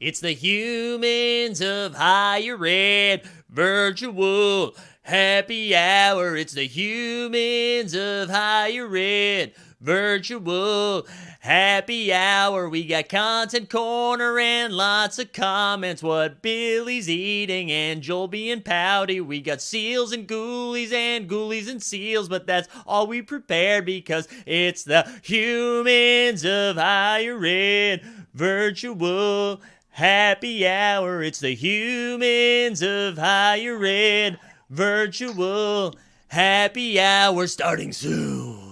It's the humans of higher ed virtual happy hour. It's the humans of higher ed virtual happy hour. We got content corner and lots of comments. What Billy's eating and Joel being pouty. We got seals and ghoulies and seals, but that's all we prepared because it's the humans of higher ed virtual happy hour. It's the humans of higher ed virtual happy hour. Starting soon.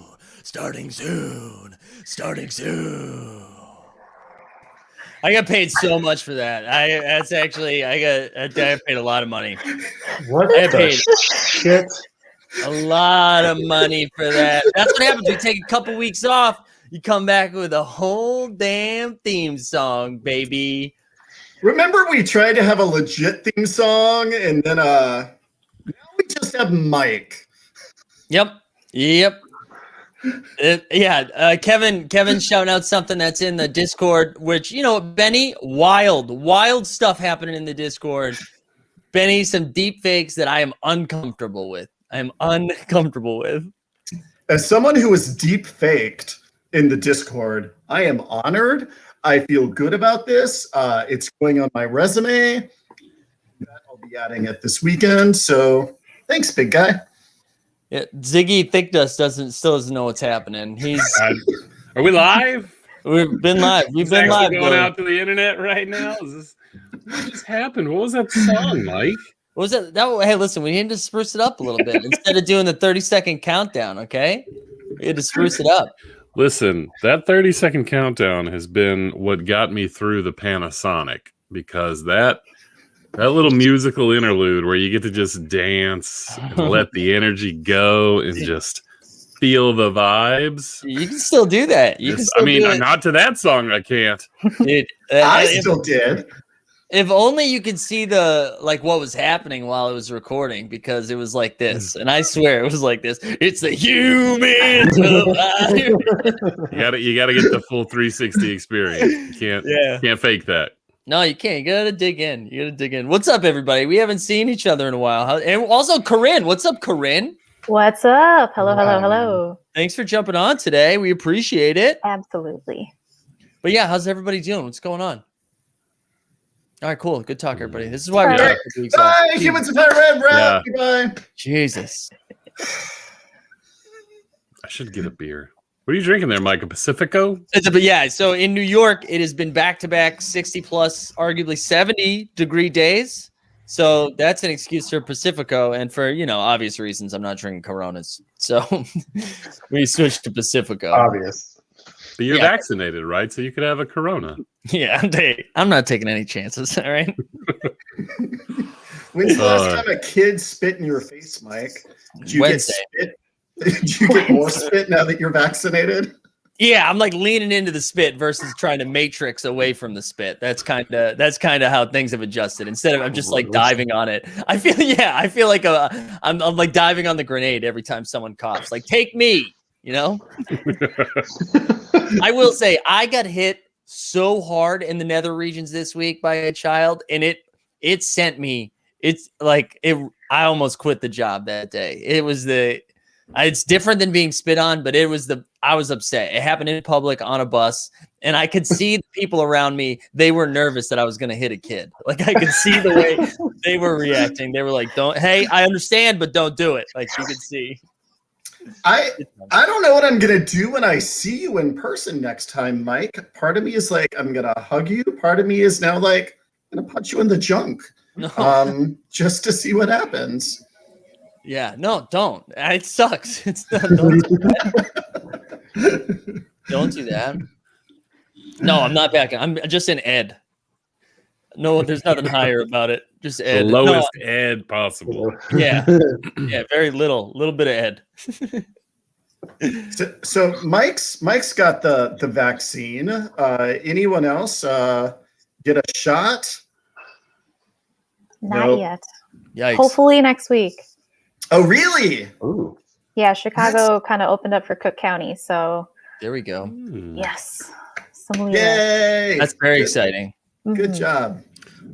I got paid so much for that. I got paid a lot of money. What I the paid shit? a lot of money for that. That's what happens. You take a couple weeks off, you come back with a whole damn theme song, baby. Remember we tried to have a legit theme song and then now we just have Mike. Yep. Kevin shouting out something that's in the Discord, which, Benny, wild stuff happening in the Discord. Benny, some deep fakes that I am uncomfortable with. As someone who was deep faked in the Discord, I am honored. I feel good about this. It's going on my resume. I'll be adding it this weekend. So thanks, big guy. Yeah, Ziggy Thick Dust still doesn't know what's happening. Are we live? We've been live. We've been live. Going out to the internet right now. What just happened? What was that song, Mike? What was that? Hey, listen, we need to spruce it up a little bit instead of doing the 30-second countdown. Okay, we had to spruce it up. Listen, that 30-second countdown has been what got me through the Panasonic, because that little musical interlude where you get to just dance and let the energy go and just feel the vibes. You can still do that. Not to that song, I can't. Dude, I still did. If only you could see what was happening while it was recording, because it was like this, and I swear it was like this. It's the humans. You gotta get the full 360 experience. You can't fake that. No, you can't. You gotta dig in. What's up, everybody? We haven't seen each other in a while. And also, Corinne. What's up, Corinne? What's up? Hello. Thanks for jumping on today. We appreciate it. Absolutely. But yeah, how's everybody doing? What's going on? All right, cool. Good talk, everybody. This is why we're back. Bye, humans of higher ed. Bye. Jesus. I should get a beer. What are you drinking there, Mike? A Pacifico? So in New York, it has been back-to-back 60 plus, arguably 70 degree days. So that's an excuse for Pacifico. And for, obvious reasons, I'm not drinking Coronas. So we switched to Pacifico. Obvious. But you're vaccinated, right? So you could have a Corona. Yeah, I'm not taking any chances. All right. When's the last time a kid spit in your face, Mike? Did you Wednesday. get spit? Did you get more spit now that you're vaccinated? Yeah, I'm like leaning into the spit versus trying to matrix away from the spit. That's kind of how things have adjusted. Instead of I'm just like diving on it. I feel like I'm like diving on the grenade every time someone coughs. Like, take me, I will say I got hit so hard in the nether regions this week by a child, and it sent me. It's like I almost quit the job that day. It's different than being spit on, but I was upset. It happened in public on a bus, and I could see the people around me. They were nervous that I was going to hit a kid. Like, I could see the way they were reacting. They were like, I understand, but don't do it. Like, you could see. I don't know what I'm going to do when I see you in person next time, Mike. Part of me is like, I'm going to hug you. Part of me is now like, I'm going to punch you in the junk. No. Just to see what happens. Yeah, no, don't. It sucks. Don't do that. Don't do that. No, I'm not back. I'm just in ed. No, there's nothing higher about it. Just ed. The lowest ed possible. Yeah. Yeah, very little bit of ed. So Mike's got the vaccine. Anyone else get a shot? Not yet. Yikes. Hopefully next week. Oh, really? Ooh. Yeah, Chicago kind of opened up for Cook County, so there we go. yes. Some Yay! That's very exciting. Good Mhm. job.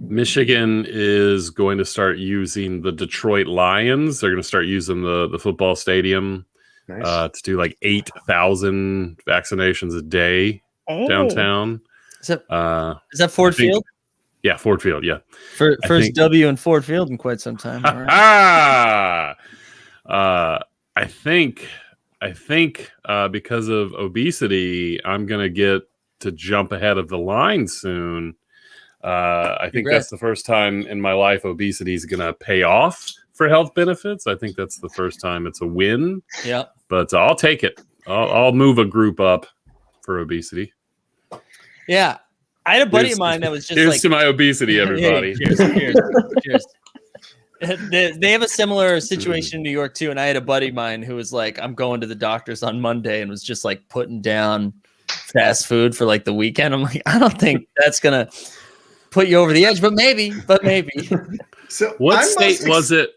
Michigan is going to start using the Detroit Lions. They're going to start using the football stadium Nice. to do like 8,000 vaccinations a day Hey. downtown. Is that, Is is that Ford Field? Yeah, Ford Field. Yeah. I First think- W in Ford Field in quite some time. All right. I think because of obesity, I'm gonna get to jump ahead of the line soon. I think Congrats. that's the first time in my life obesity is gonna pay off for health benefits. I think that's the first time it's a win. Yeah. But I'll take it. I'll move a group up for obesity. Yeah. I had a buddy of mine that was just Here's like, to my obesity, everybody. Hey, cheers. They have a similar situation in New York too, and I had a buddy of mine who was like, "I'm going to the doctor's on Monday," and was just like putting down fast food for like the weekend. I'm like, I don't think that's gonna put you over the edge, but maybe. So What I state must was it?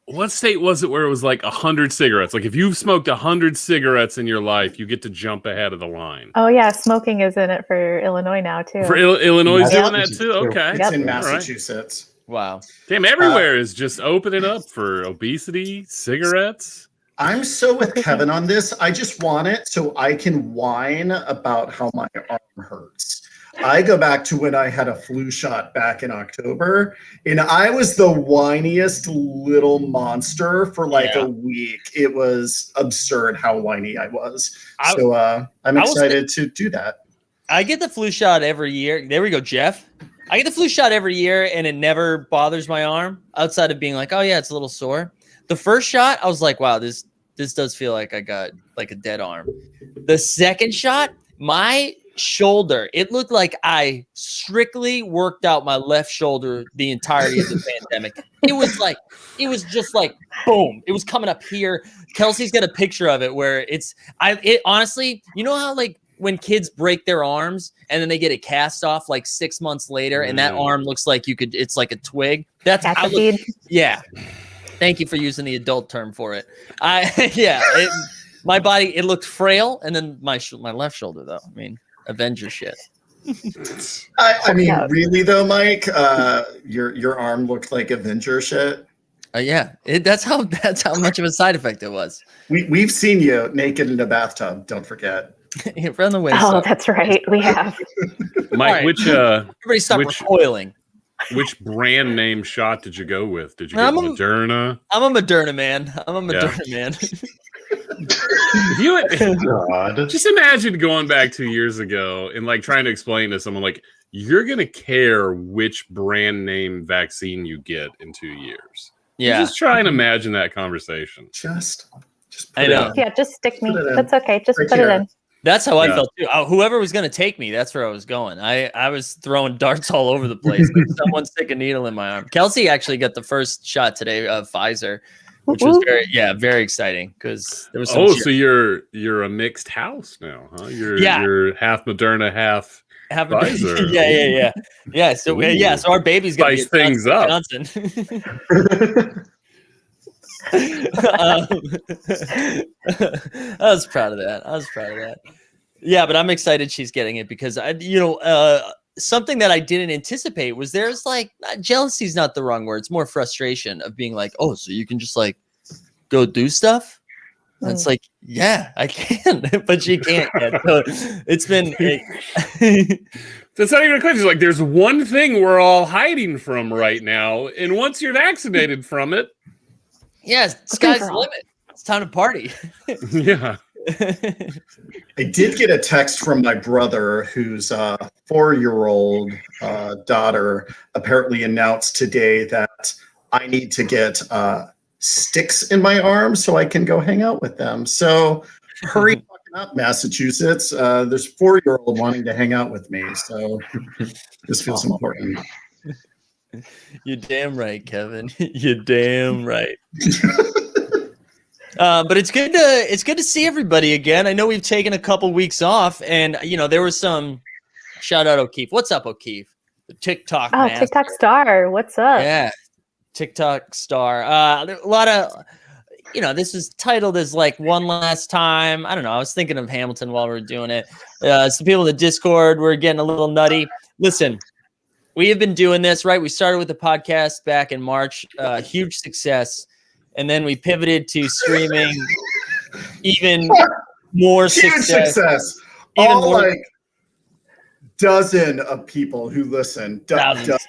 What state was it where it was like 100 cigarettes? Like if you've smoked 100 cigarettes in your life, you get to jump ahead of the line. Oh yeah, smoking is in it for Illinois now too. For Illinois Yeah. doing that too? Okay. It's in Yep. Massachusetts. Wow. Damn, everywhere is just opening up for obesity, cigarettes. I'm so with Kevin on this. I just want it so I can whine about how my arm hurts. I go back to when I had a flu shot back in October, and I was the whiniest little monster for like a week. It was absurd how whiny I was. So I'm excited to do that. I get the flu shot every year. There we go, Jeff. I get the flu shot every year, and it never bothers my arm outside of being like, oh yeah, it's a little sore. The first shot, I was like, wow, this does feel like I got like a dead arm. The second shot, my shoulder, it looked like I strictly worked out my left shoulder the entirety of the pandemic. It was just like boom. It was coming up here. Kelsey's got a picture of it where it honestly, you know how like when kids break their arms and then they get it cast off like 6 months later and that arm looks like it's like a twig. That's how yeah. Thank you for using the adult term for it. My body, it looked frail, and then my left shoulder though. I mean, Avenger shit. I mean, really though, Mike, your arm looked like Avenger shit. Yeah, that's how much of a side effect it was. We've seen you naked in a bathtub. Don't forget. From the way. Oh, that's right. We have. Mike, right. Everybody stop recoiling. Which brand name shot did you go with? Did you get Moderna? I'm a Moderna man. Man. Just imagine going back 2 years ago and like trying to explain to someone like you're gonna care which brand name vaccine you get in 2 years. Yeah, just try and imagine that conversation. Just I know. Yeah, just stick me. That's okay. Just put it in. That's how I felt too. Whoever was going to take me, that's where I was going. I was throwing darts all over the place. Someone stick a needle in my arm. Kelsey actually got the first shot today of Pfizer, which was very exciting because there was some so you're a mixed house now, huh? You're half Moderna, half Pfizer. yeah. So our baby's gonna spice things up. I was proud of that. Yeah, but I'm excited she's getting it because something that I didn't anticipate was there's like jealousy is not the wrong word. It's more frustration of being like, oh, so you can just like go do stuff. And it's like, yeah, I can, but she can't yet. So it's been. That's not even a question. It's like there's one thing we're all hiding from right now, and once you're vaccinated from it. Yeah, sky's the limit. It's time to party. Yeah. I did get a text from my brother whose 4-year-old daughter apparently announced today that I need to get sticks in my arm so I can go hang out with them. So hurry fucking up, Massachusetts. There's 4-year-old wanting to hang out with me. So this feels important. You're damn right, Kevin. You're damn right. But it's good to see everybody again. I know we've taken a couple weeks off, and there was some shout out O'Keefe. What's up, O'Keefe? The TikTok. Oh, master. TikTok star. What's up? Yeah, TikTok star. A lot of this is titled as like One Last Time. I don't know. I was thinking of Hamilton while we were doing it. Some people in the Discord were getting a little nutty. Listen, we have been doing this, right? We started with the podcast back in March, huge success. And then we pivoted to streaming, even more Huge success. All more, like dozen of people who listen. Thousands.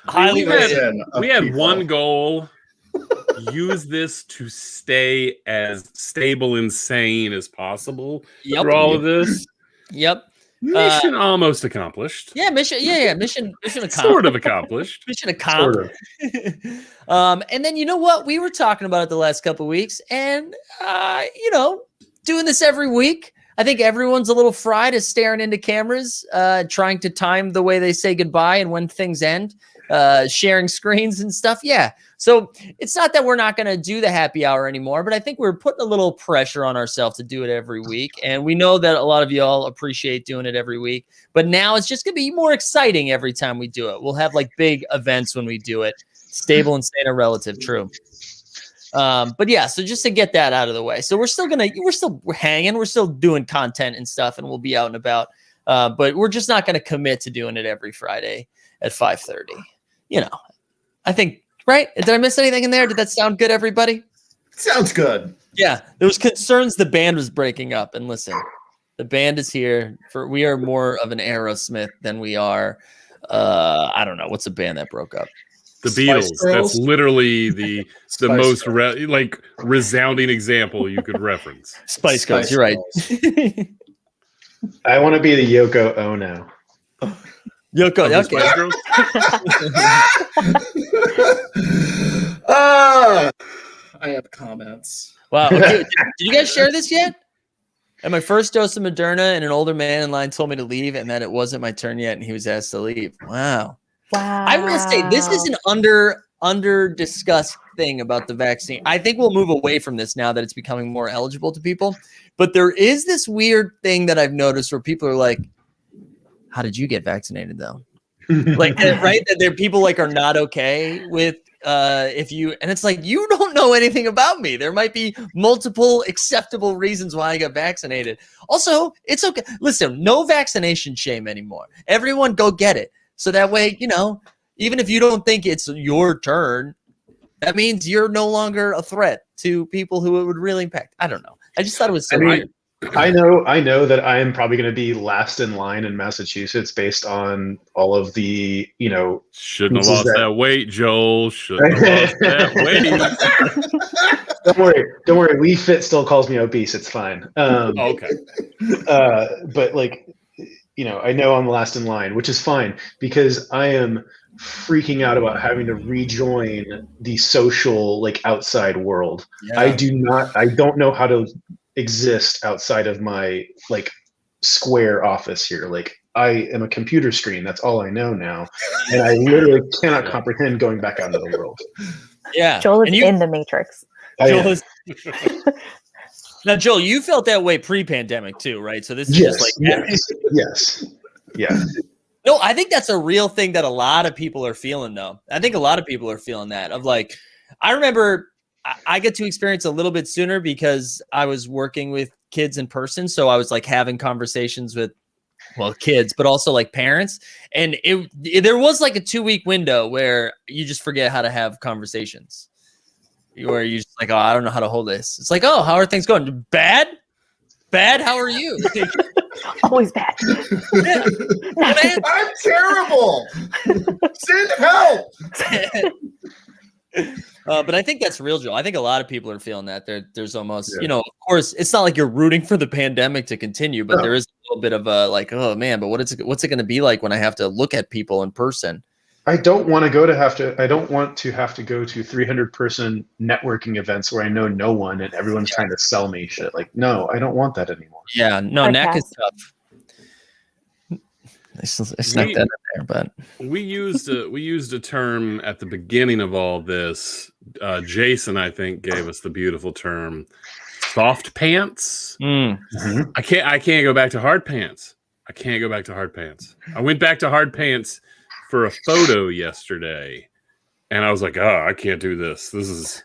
Highly rated. We had one goal. Use this to stay as stable and sane as possible through all of this. Yep. Mission almost accomplished. Yeah, mission accomplished. Sort of accomplished. Mission accomplished. And then you know what? We were talking about it the last couple of weeks, and doing this every week. I think everyone's a little fried as staring into cameras, trying to time the way they say goodbye and when things end, sharing screens and stuff. Yeah. So it's not that we're not going to do the happy hour anymore, but I think we're putting a little pressure on ourselves to do it every week. And we know that a lot of y'all appreciate doing it every week, but now it's just going to be more exciting every time we do it. We'll have like big events when we do it. Stable and sane are relative. True. But yeah, so just to get that out of the way. So we're still hanging, we're still doing content and stuff, and we'll be out and about. But we're just not going to commit to doing it every Friday at 5:30. I think, right? Did I miss anything in there? Did that sound good, everybody? Sounds good. Yeah, there was concerns the band was breaking up, and listen, the band is here. We are more of an Aerosmith than we are. I don't know what's a band that broke up. The Beatles. That's literally the most resounding example you could reference. Spice Girls. You're right. I want to be the Yoko Ono. Yoko. Okay. I have comments. Wow. Okay. Did you guys share this yet? At my first dose of Moderna, and an older man in line told me to leave, and that it wasn't my turn yet, and he was asked to leave. Wow. I will say this is an under discussed thing about the vaccine. I think we'll move away from this now that it's becoming more eligible to people. But there is this weird thing that I've noticed where people are like, "How did you get vaccinated, though?" Like, right? That there people like are not okay with if you, and it's like, you don't know anything about me. There might be multiple acceptable reasons why I got vaccinated. Also, it's okay. Listen, no vaccination shame anymore. Everyone go get it. So that way, even if you don't think it's your turn, that means you're no longer a threat to people who it would really impact. I don't know. I just thought it was so I know that I am probably going to be last in line in Massachusetts based on all of the, Shouldn't have lost that weight, Joel. Shouldn't have lost that weight. Don't worry. Lee Fit still calls me obese. It's fine. Okay. But I know I'm last in line, which is fine because I am freaking out about having to rejoin the social, outside world. Yeah. I don't know how to exist outside of my square office here. I am a computer screen. That's all I know now. And I literally cannot comprehend going back out into the world. Yeah. Joel is in the Matrix. Now, Joel, you felt that way pre-pandemic too, right? So this is just yes. Yeah. No, I think that's a real thing that a lot of people are feeling, though. I think a lot of people are feeling that I remember I get to experience a little bit sooner because I was working with kids in person. So I was having conversations with, kids, but also parents. And there was a 2-week window where you just forget how to have conversations. Where you're just oh, I don't know how to hold this. It's oh, how are things going? Bad? How are you? Always bad. I'm terrible. Send help. But I think that's real, Joe. I think a lot of people are feeling that. There's almost, of course, it's not like you're rooting for the pandemic to continue, but there is a little bit of a oh man, but what's it going to be like when I have to look at people in person? I don't want to have to go to 300-person networking events where I know no one and everyone's trying to sell me shit. No, I don't want that anymore. Yeah, no, NAC is tough. I snuck that in there, but we used a term at the beginning of all this. Jason, I think, gave us the beautiful term "soft pants." Mm-hmm. I can't go back to hard pants. I went back to hard pants for a photo yesterday, and I was like, "Oh, I can't do this. This is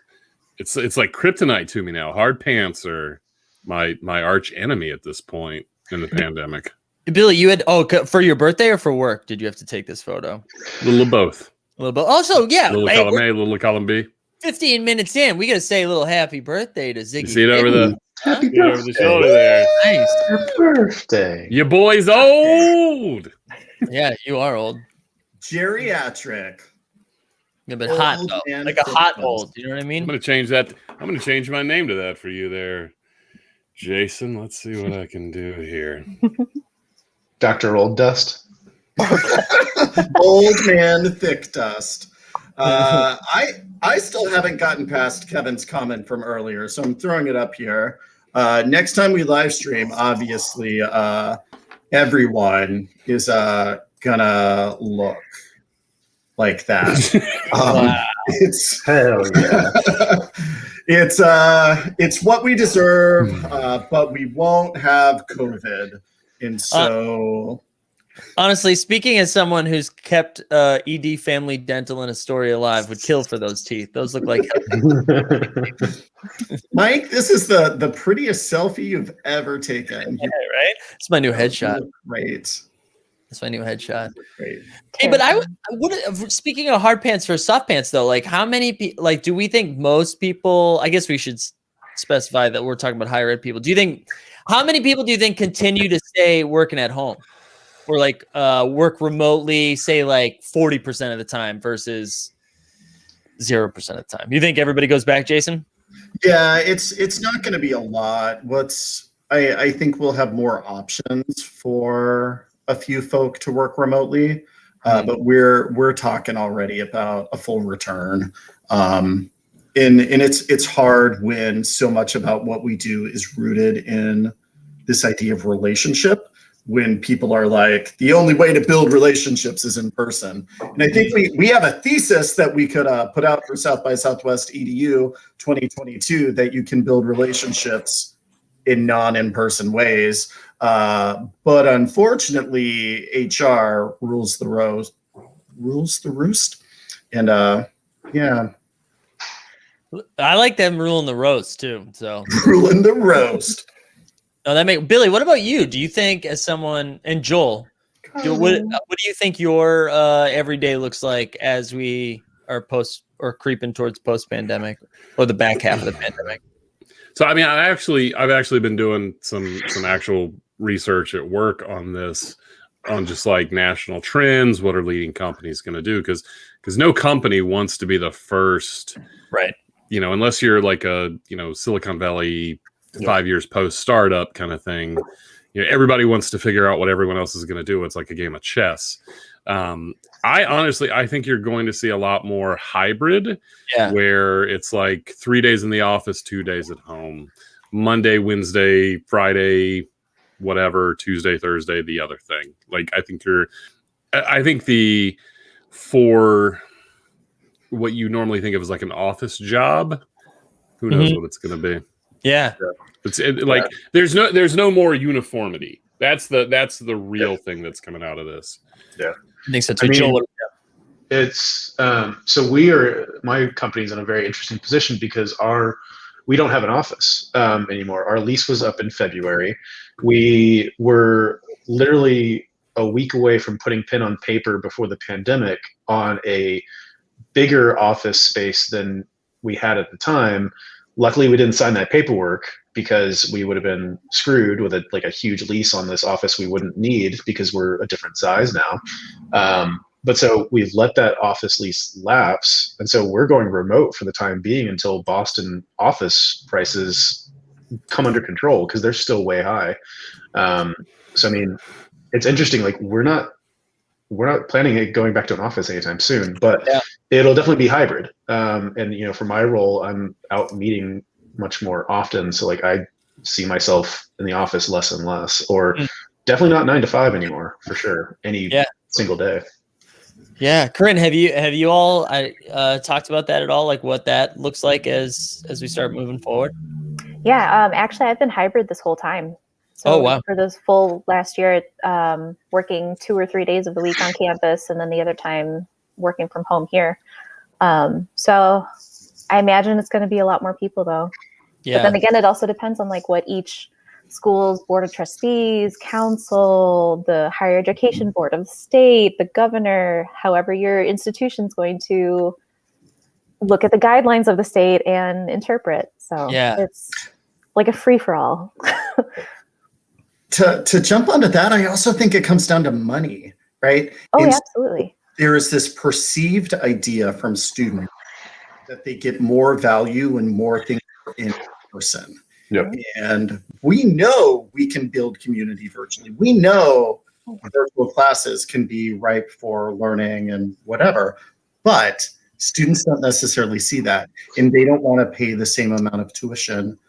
it's like kryptonite to me now. Hard pants are my arch enemy at this point in the pandemic. Billy, you had for your birthday or for work? Did you have to take this photo? A little of both. A little bit. Also, yeah, A little column A, a little column B. 15 minutes in, we gotta say a little happy birthday to Ziggy. You see it over the Happy over the shoulder there. Nice. Happy birthday. Your boy's old. Yeah, you are old. Geriatric. A bit hot Old though. and Like a hot fit. old. You know what I I'm mean? gonna change that. I'm gonna change my name to that for you there, Jason. Let's see what I can do here. Dr. Old Dust. Old man thick dust. I still haven't gotten past Kevin's comment from earlier, so I'm throwing it up here. Next time we live stream, obviously, everyone is gonna look like that. It's Hell yeah. it's what we deserve, but we won't have COVID, and so. Honestly, speaking as someone who's kept ED Family Dental and Astoria alive, would kill for those teeth. Those look like Mike, this is the prettiest selfie you've ever taken. yeah, right? It's my new headshot. Great. That's my new headshot. Great. Hey, but I would. Speaking of hard pants versus soft pants, though, like how many like do we think most people? I guess we should specify that we're talking about higher ed people. Do you think how many people do you think continue to stay working at home? Or like work remotely, say like 40% of the time versus 0% of the time. You think everybody goes back, Jason? Yeah, it's not going to be a lot. I think we'll have more options for a few folk to work remotely, but we're talking already about a full return. And it's hard when so much about what we do is rooted in this idea of relationship. When people are like, the only way to build relationships is in person. And I think we have a thesis that we could put out for South by Southwest EDU 2022 that you can build relationships in non-in-person ways. But unfortunately, HR rules the roost. And yeah. I like them ruling the roast too. So Ruling the roast. no, Billy. What about you? Do you think, as someone, and Joel, what do you think your everyday looks like as we are creeping towards post-pandemic or the back half of the pandemic? So I mean, I've actually been doing some actual research at work on this, on just like national trends. What are leading companies going to do? Because no company wants to be the first, right? You know, unless you're like a Silicon Valley 5 years post startup kind of thing. You know, everybody wants to figure out what everyone else is going to do. It's like a game of chess. I think you're going to see a lot more hybrid, where it's like 3 days in the office, 2 days at home, Monday, Wednesday, Friday, whatever, Tuesday, Thursday, the other thing. Like, I think for what you normally think of as like an office job, who knows what it's going to be. Yeah. There's no more uniformity. That's the real thing that's coming out of this. Yeah. I think so too. Joel, it's so my company's in a very interesting position because we don't have an office anymore. Our lease was up in February. We were literally a week away from putting pen on paper before the pandemic on a bigger office space than we had at the time. Luckily, we didn't sign that paperwork because we would have been screwed with a huge lease on this office we wouldn't need because we're a different size now. But so we've let that office lease lapse. And so we're going remote for the time being until Boston office prices come under control because they're still way high. So, I mean, it's interesting. Like we're not planning on going back to an office anytime soon, but it'll definitely be hybrid. And for my role, I'm out meeting much more often. So like I see myself in the office less and less, or definitely not 9 to 5 anymore for sure. Any single day. Yeah. Corinne, have you all talked about that at all? Like what that looks like as we start moving forward? Yeah. Actually, I've been hybrid this whole time. So for those full last year, working 2 or 3 days of the week on campus, and then the other time working from home here. So I imagine it's going to be a lot more people though. Yeah. But then again, it also depends on like what each school's board of trustees, council, the higher education board of the state, the governor, however your institution's going to look at the guidelines of the state and interpret. So it's like a free for all. To jump onto that, I also think it comes down to money, right? Oh, yeah, absolutely. There is this perceived idea from students that they get more value and more things in person. Yep. And we know we can build community virtually. We know virtual classes can be ripe for learning and whatever, but students don't necessarily see that, and they don't want to pay the same amount of tuition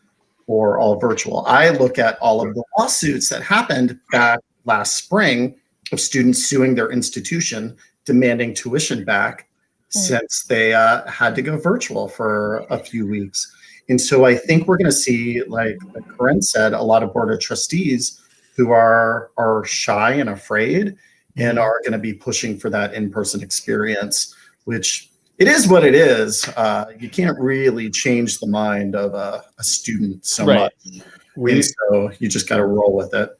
for all virtual. I look at all of the lawsuits that happened back last spring of students suing their institution, demanding tuition back since they had to go virtual for a few weeks. And so I think we're going to see, like Corinne said, a lot of board of trustees who are shy and afraid and are going to be pushing for that in-person experience, which it is what it is. You can't really change the mind of a student so much. And so you just got to roll with it.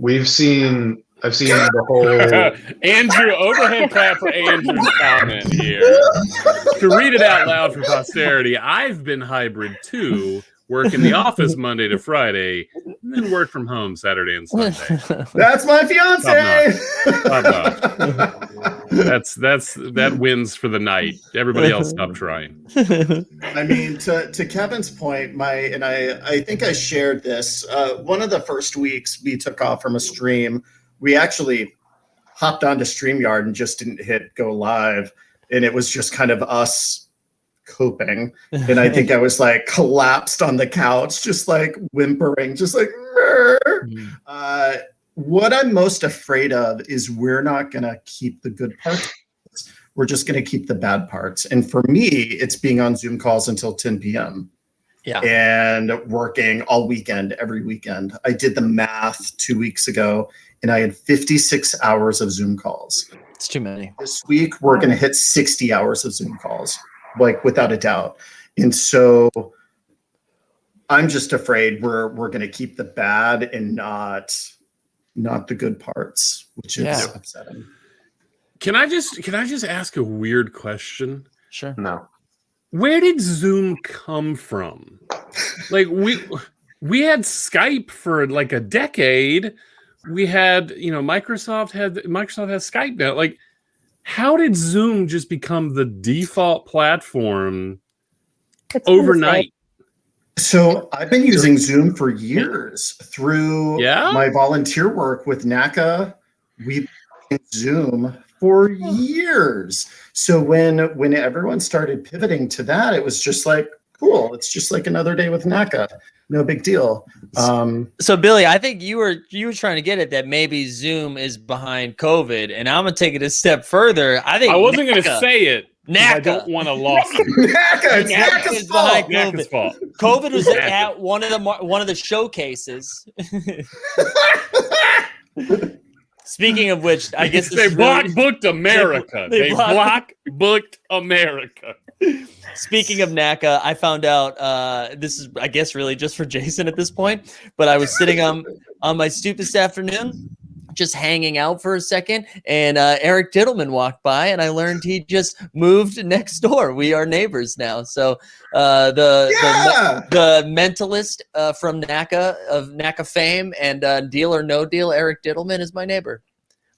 I've seen the whole Andrew, overhead clap for Andrew's comment here. To read it out loud for posterity, I've been hybrid too, work in the office Monday to Friday, and then work from home Saturday and Sunday. That's my fiance. Top notch. That wins for the night. Everybody else stop trying. I mean, to Kevin's point, I think I shared this. One of the first weeks we took off from a stream, we actually hopped onto StreamYard and just didn't hit go live. And it was just kind of us coping. And I think I was like collapsed on the couch, just like whimpering, just like, what I'm most afraid of is we're not going to keep the good parts. We're just going to keep the bad parts. And for me, it's being on Zoom calls until 10 p.m. Yeah. And working all weekend, every weekend. I did the math 2 weeks ago, and I had 56 hours of Zoom calls. It's too many. This week, we're going to hit 60 hours of Zoom calls, like without a doubt. And so I'm just afraid we're going to keep the bad and not the good parts, which is upsetting. Can I just ask a weird question? Sure. No. Where did Zoom come from? Like we had Skype for like a decade. We had, Microsoft has Skype now. Like, how did Zoom just become the default platform overnight? So I've been using Zoom for years through my volunteer work with NACA. We've been using Zoom for years. So when everyone started pivoting to that, it was just like, cool. It's just like another day with NACA. No big deal. So Billy, I think you were trying to get at that maybe Zoom is behind COVID, and I'm gonna take it a step further. I think I wasn't gonna say it. NACA. I don't want to lawsuit. It's NACA's fault. NACA's fault. COVID was at one of the showcases. Speaking of which, I guess they block-booked America. They block-booked America. Speaking of NACA, I found out this is, I guess, really just for Jason at this point. But I was sitting on my stoop this afternoon, just hanging out for a second, and Eric Diddleman walked by, and I learned he just moved next door. We are neighbors now. So the mentalist from NACA, of NACA fame, and Deal or No Deal, Eric Diddleman is my neighbor.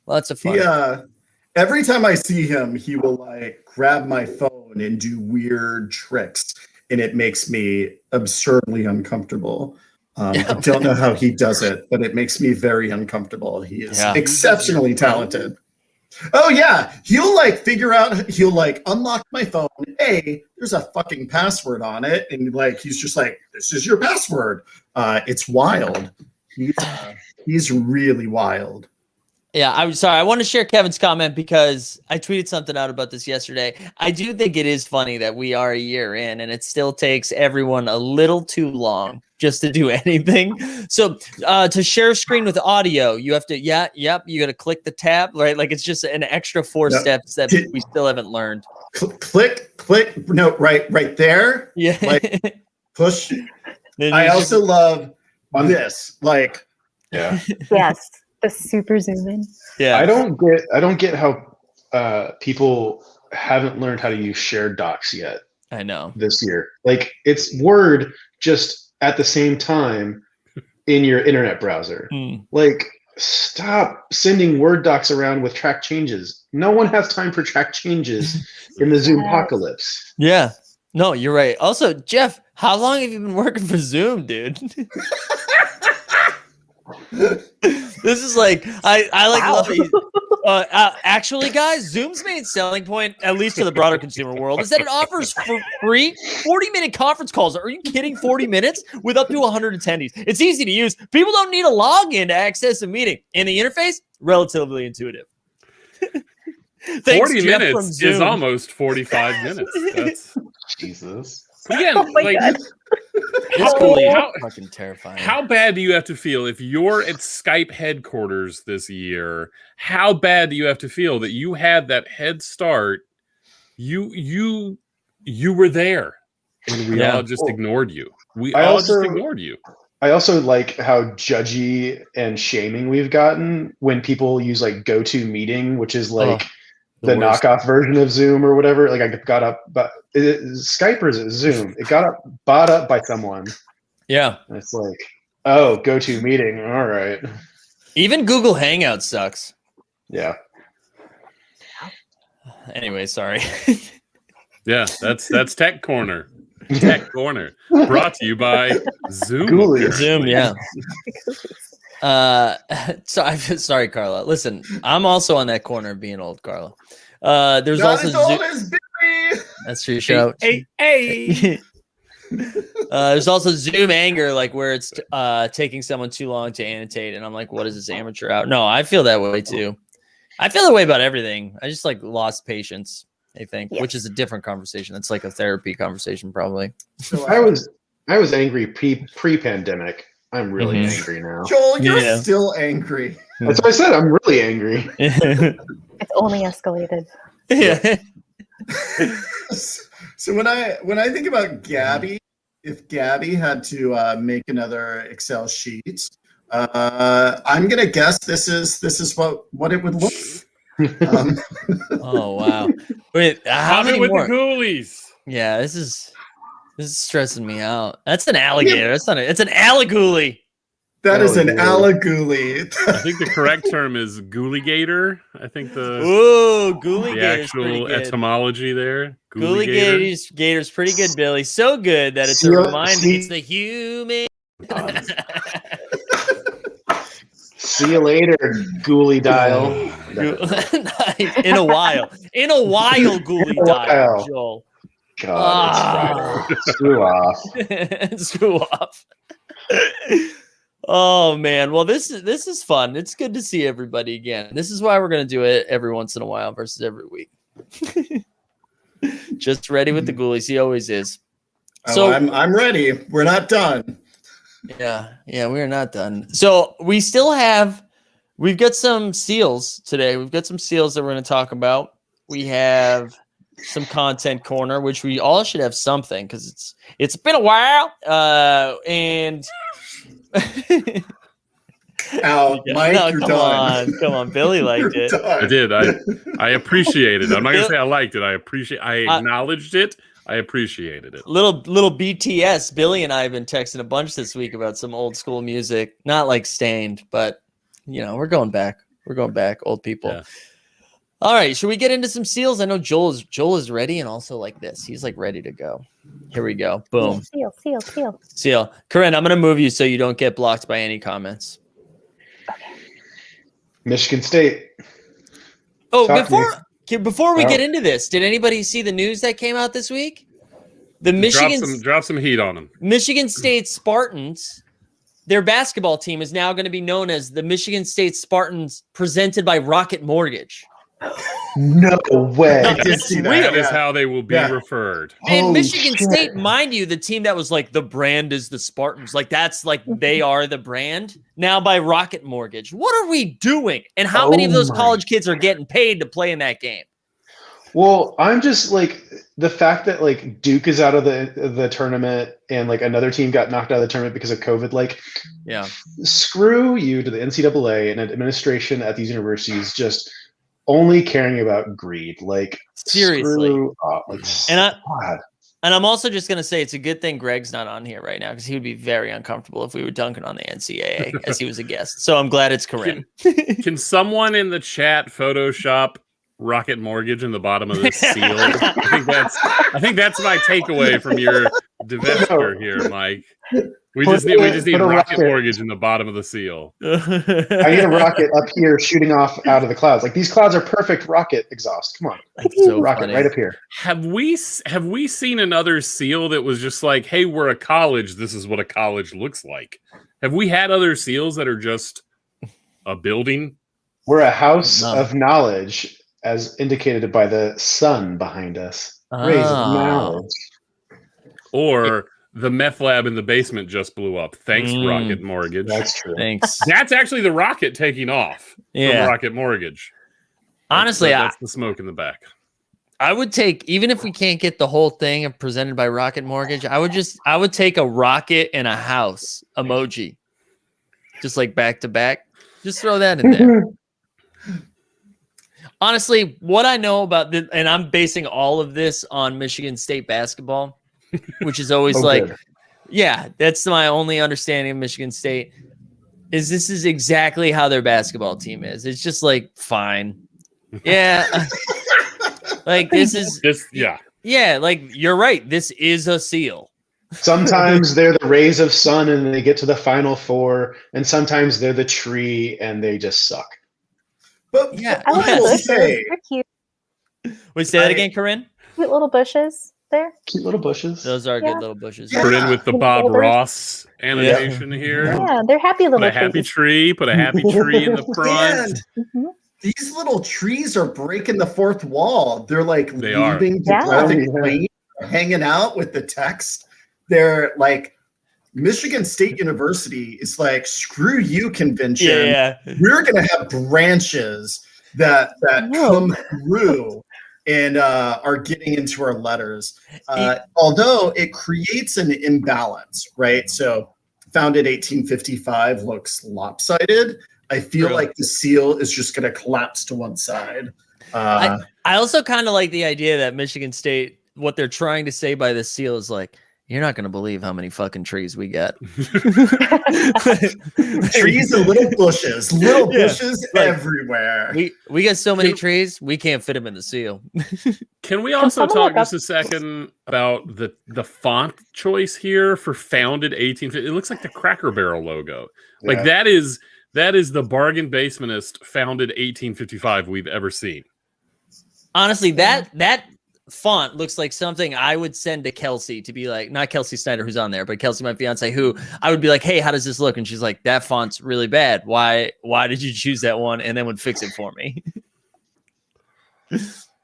Lots of fun. Yeah. Every time I see him, he will like grab my phone and do weird tricks, and it makes me absurdly uncomfortable. I don't know how he does it, but it makes me very uncomfortable. He is exceptionally talented. Oh yeah, he'll like unlock my phone. Hey, there's a fucking password on it, and like he's just like, this is your password. It's wild. He's really wild. Yeah, I'm sorry. I want to share Kevin's comment because I tweeted something out about this yesterday. I do think it is funny that we are a year in and it still takes everyone a little too long just to do anything. So to share screen with audio, you have to, you got to click the tab, right? Like it's just an extra 4 steps that we still haven't learned. Click, no, right there. Yeah. Like push. Then I you also love this, like, Yeah. Yes, the super zoom in. yeah. I don't get how people haven't learned how to use shared docs yet I know. this year. Like it's Word just at the same time in your internet browser. Like stop sending Word docs around with track changes. No one has time for track changes in the Zoom apocalypse. Yeah. No, you're right. Also, Jeff, how long have you been working for Zoom, dude? This is like I like love it. Actually, guys, Zoom's main selling point, at least to the broader consumer world, is that it offers for free 40-minute conference calls. Are you kidding? 40 minutes with up to 100 attendees. It's easy to use. People don't need a login to access a meeting, and the interface relatively intuitive. 40 minutes is almost 45 minutes. That's Jesus. again, God. How fucking terrifying. How bad do you have to feel if you're at Skype headquarters this year? How bad do you have to feel that you had that head start? You were there, and we all just ignored you. I also ignored you. I also like how judgy and shaming we've gotten when people use like GoToMeeting, which is like the knockoff version of Zoom or whatever. Like I got up, but Skype or is it Zoom? It got bought up by someone. Yeah. And it's like, oh, GoToMeeting. All right. Even Google Hangout sucks. Yeah. Anyway, sorry. Yeah, that's Tech Corner. Tech Corner. Brought to you by Zoom. Ghoulies. Zoom, yeah. Sorry, Carla. Listen, I'm also on that corner of being old, Carla. There's not also as old as Billy. That's your show. Hey. There's also Zoom anger, like where it's taking someone too long to annotate, and I'm like, what is this amateur out? No, I feel that way too. I feel that way about everything. I just like lost patience, I think, which is a different conversation. That's like a therapy conversation, probably. So I was angry pre-pandemic. I'm really angry now. Joel, you're still angry. That's what I said. I'm really angry. It's only escalated. Yeah. So when I think about Gabby, if Gabby had to make another Excel sheet, I'm gonna guess this is what it would look like. Oh wow! Wait, how many with more? The Ghoulies. Yeah, this is stressing me out. That's an alligator. That's not. It's an alligooly. That is an alligooly. I think the correct term is ghouligator. I think the ghouligator. actual etymology there. Ghouligator's pretty good, Billy. So good that it's a reminder. It's the human. See you later, ghoulie dial. In a while, ghoulie dial, Joel. God, it's Friday. Screw off. Oh man, well this is fun. It's good to see everybody again. This is why we're gonna do it every once in a while versus every week. Just ready with the Ghoulies. He always is. So I'm ready. We're not done. Yeah, we're not done. So we've got some seals today. We've got some seals that we're going to talk about. We have some content corner, which we all should have something because it's been a while. And Mike, no, you're done. Come on, Billy liked it. I did. I appreciated it. I'm not gonna say I liked it. I acknowledged it. I appreciated it. Little BTS. Billy and I have been texting a bunch this week about some old school music. Not like Stained, but we're going back. We're going back, old people. Yeah. All right, should we get into some seals? I know Joel is ready, and also like this. He's like ready to go. Here we go. Boom. Seal. Corinne, I'm gonna move you so you don't get blocked by any comments. Okay. Michigan State. Oh, before we get into this, did anybody see the news that came out this week? Drop some heat on them. Michigan State Spartans, their basketball team is now going to be known as the Michigan State Spartans presented by Rocket Mortgage. No way. I did see That is yeah. how they will be Yeah. referred. And Holy Michigan shit. State, mind you, the team that was like the brand is the Spartans. Like that's like they are the brand now by Rocket Mortgage. What are we doing? And how many of Oh those my. college kids are getting paid to play in that game? Well, I'm just like the fact that like Duke is out of the tournament and like another team got knocked out of the tournament because of COVID. Like, Yeah. screw you to the NCAA and administration at these universities just only caring about greed. Like, Seriously. screw off. Like, God. And I'm also just going to say it's a good thing Greg's not on here right now because he would be very uncomfortable if we were dunking on the NCAA as he was a guest. So I'm glad it's Corinne. Can someone in the chat Photoshop Rocket Mortgage in the bottom of this seal? I think that's my takeaway from your divestiture here, Mike. We just need Put a Rocket rocket. Mortgage in the bottom of the seal. I need a rocket up here shooting off out of the clouds. Like, these clouds are perfect rocket exhaust. Come on. That's so Rocket funny. right up here. Have we seen another seal that was just like, hey, we're a college, this is what a college looks like? Have we had other seals that are just a building? We're a house No. of knowledge, as indicated by the sun behind us. Rays of Oh. knowledge. Or the meth lab in the basement just blew up. Thanks, Mm. Rocket Mortgage. That's true. Thanks. That's actually the rocket taking off Yeah. from Rocket Mortgage. Honestly, that's the smoke in the back. I would take, even if we can't get the whole thing presented by Rocket Mortgage, I would take a rocket and a house emoji. Just like back to back. Just throw that in there. Honestly, what I know about this, and I'm basing all of this on Michigan State basketball, which is always like, good. yeah, that's my only understanding of Michigan State, is this is exactly how their basketball team is. It's just like, fine. Yeah. Like yeah, like you're right. This is a seal. Sometimes they're the rays of sun and they get to the Final Four, and sometimes they're the tree and they just suck. But Yeah. I like I the will bushes. say, They're cute. Wait, say that again, Corinne? Cute little bushes there. Cute little bushes. Those are Yeah. good little bushes. Yeah. Put in with the With Bob boulders. Ross annotation here. Yeah, they're happy little Put a happy trees. tree. Put a happy tree in the front. and Mhm. these little trees are breaking the fourth wall. They're like They are. leaving the Yeah. graphic Oh, yeah. plane, hanging out with the text. They're like, Michigan State University is like, screw you, convention. Yeah. We're gonna have branches that come through and are getting into our letters. Although it creates an imbalance, right? So founded 1855 looks lopsided. I feel Really? like the seal is just going to collapse to one side. I also kind of like the idea that Michigan State, what they're trying to say by this seal is like, you're not going to believe how many fucking trees we got. Trees and little bushes Yeah, like, everywhere. we got so many trees, we can't fit them in the seal. Can we also someone talk look up- just a second about the font choice here for founded 1850? It looks like the Cracker Barrel logo. Like Yeah. that is the bargain basementist founded 1855 we've ever seen. Honestly, that font looks like something I would send to Kelsey to be like, not Kelsey Snyder who's on there, but Kelsey, my fiance, who I would be like, hey, how does this look? And she's like, that font's really bad. Why did you choose that one? And then would fix it for me.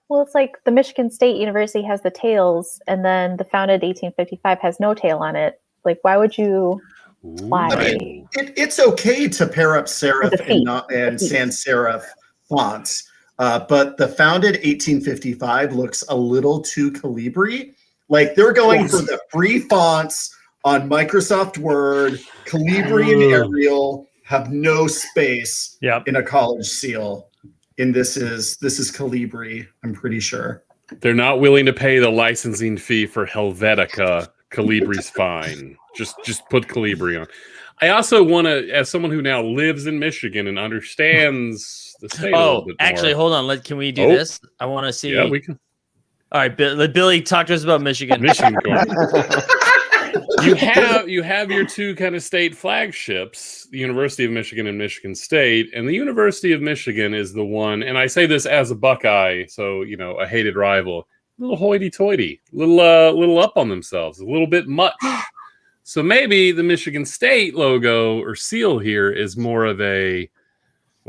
Well, it's like the Michigan State University has the tails, and then the founded 1855 has no tail on it. Like, why would you? Why? I mean, it's okay to pair up serif The feet. and sans serif fonts, but the founded 1855 looks a little too Calibri. Like they're going for the free fonts on Microsoft Word. Calibri and Arial have no space in a college seal. And this is Calibri, I'm pretty sure. They're not willing to pay the licensing fee for Helvetica. Calibri's fine. Just put Calibri on. I also want to, as someone who now lives in Michigan and understands the state a little bit more. Actually, hold on. Can we do this? I want to see. Yeah, we can. All right, Billy, talk to us about Michigan. Michigan corner. You have your two kind of state flagships, the University of Michigan and Michigan State, and the University of Michigan is the one, and I say this as a Buckeye, so a hated rival, a little hoity-toity, a little up on themselves, a little bit much. So maybe the Michigan State logo or seal here is more of a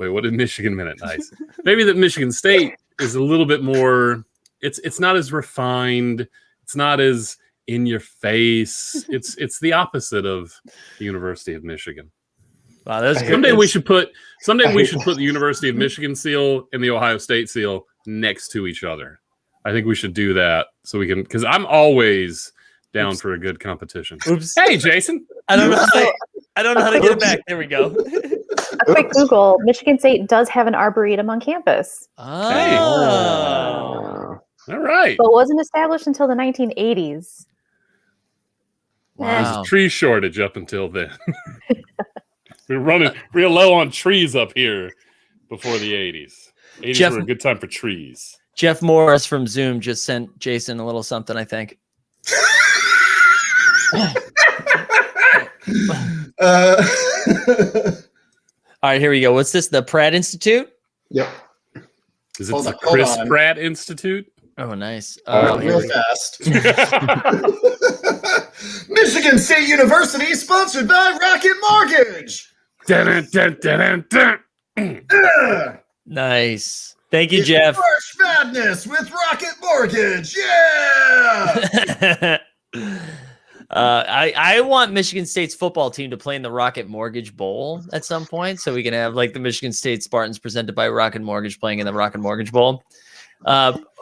Wait, what did Michigan Minute? Nice. Maybe that Michigan State is a little bit more. It's not as refined. It's not as in your face. It's the opposite of the University of Michigan. Wow, that's good. Someday we should put the University of Michigan seal and the Ohio State seal next to each other. I think we should do that so we can, because I'm always down for a good competition. Oops. Hey, Jason. I don't know how to get it back. There we go. A quick Google. Michigan State does have an arboretum on campus, Oh. All right. but wasn't established until the 1980s. There's Wow. a tree shortage up until then. We're running real low on trees up here before the 80s. 80s Jeff- were a good time for trees. Jeff Morris from Zoom just sent Jason a little something, I think. All right, here we go. What's this? The Pratt Institute? Yep. Is it Hold the on, hold Chris on. Pratt Institute? Oh, nice. Real Here fast. Michigan State University, sponsored by Rocket Mortgage. Dun, dun, dun, dun, dun. nice. Thank you, It's Jeff. March Madness with Rocket Mortgage. Yeah. I want Michigan State's football team to play in the Rocket Mortgage Bowl at some point, so we can have like the Michigan State Spartans presented by Rocket Mortgage playing in the Rocket Mortgage Bowl.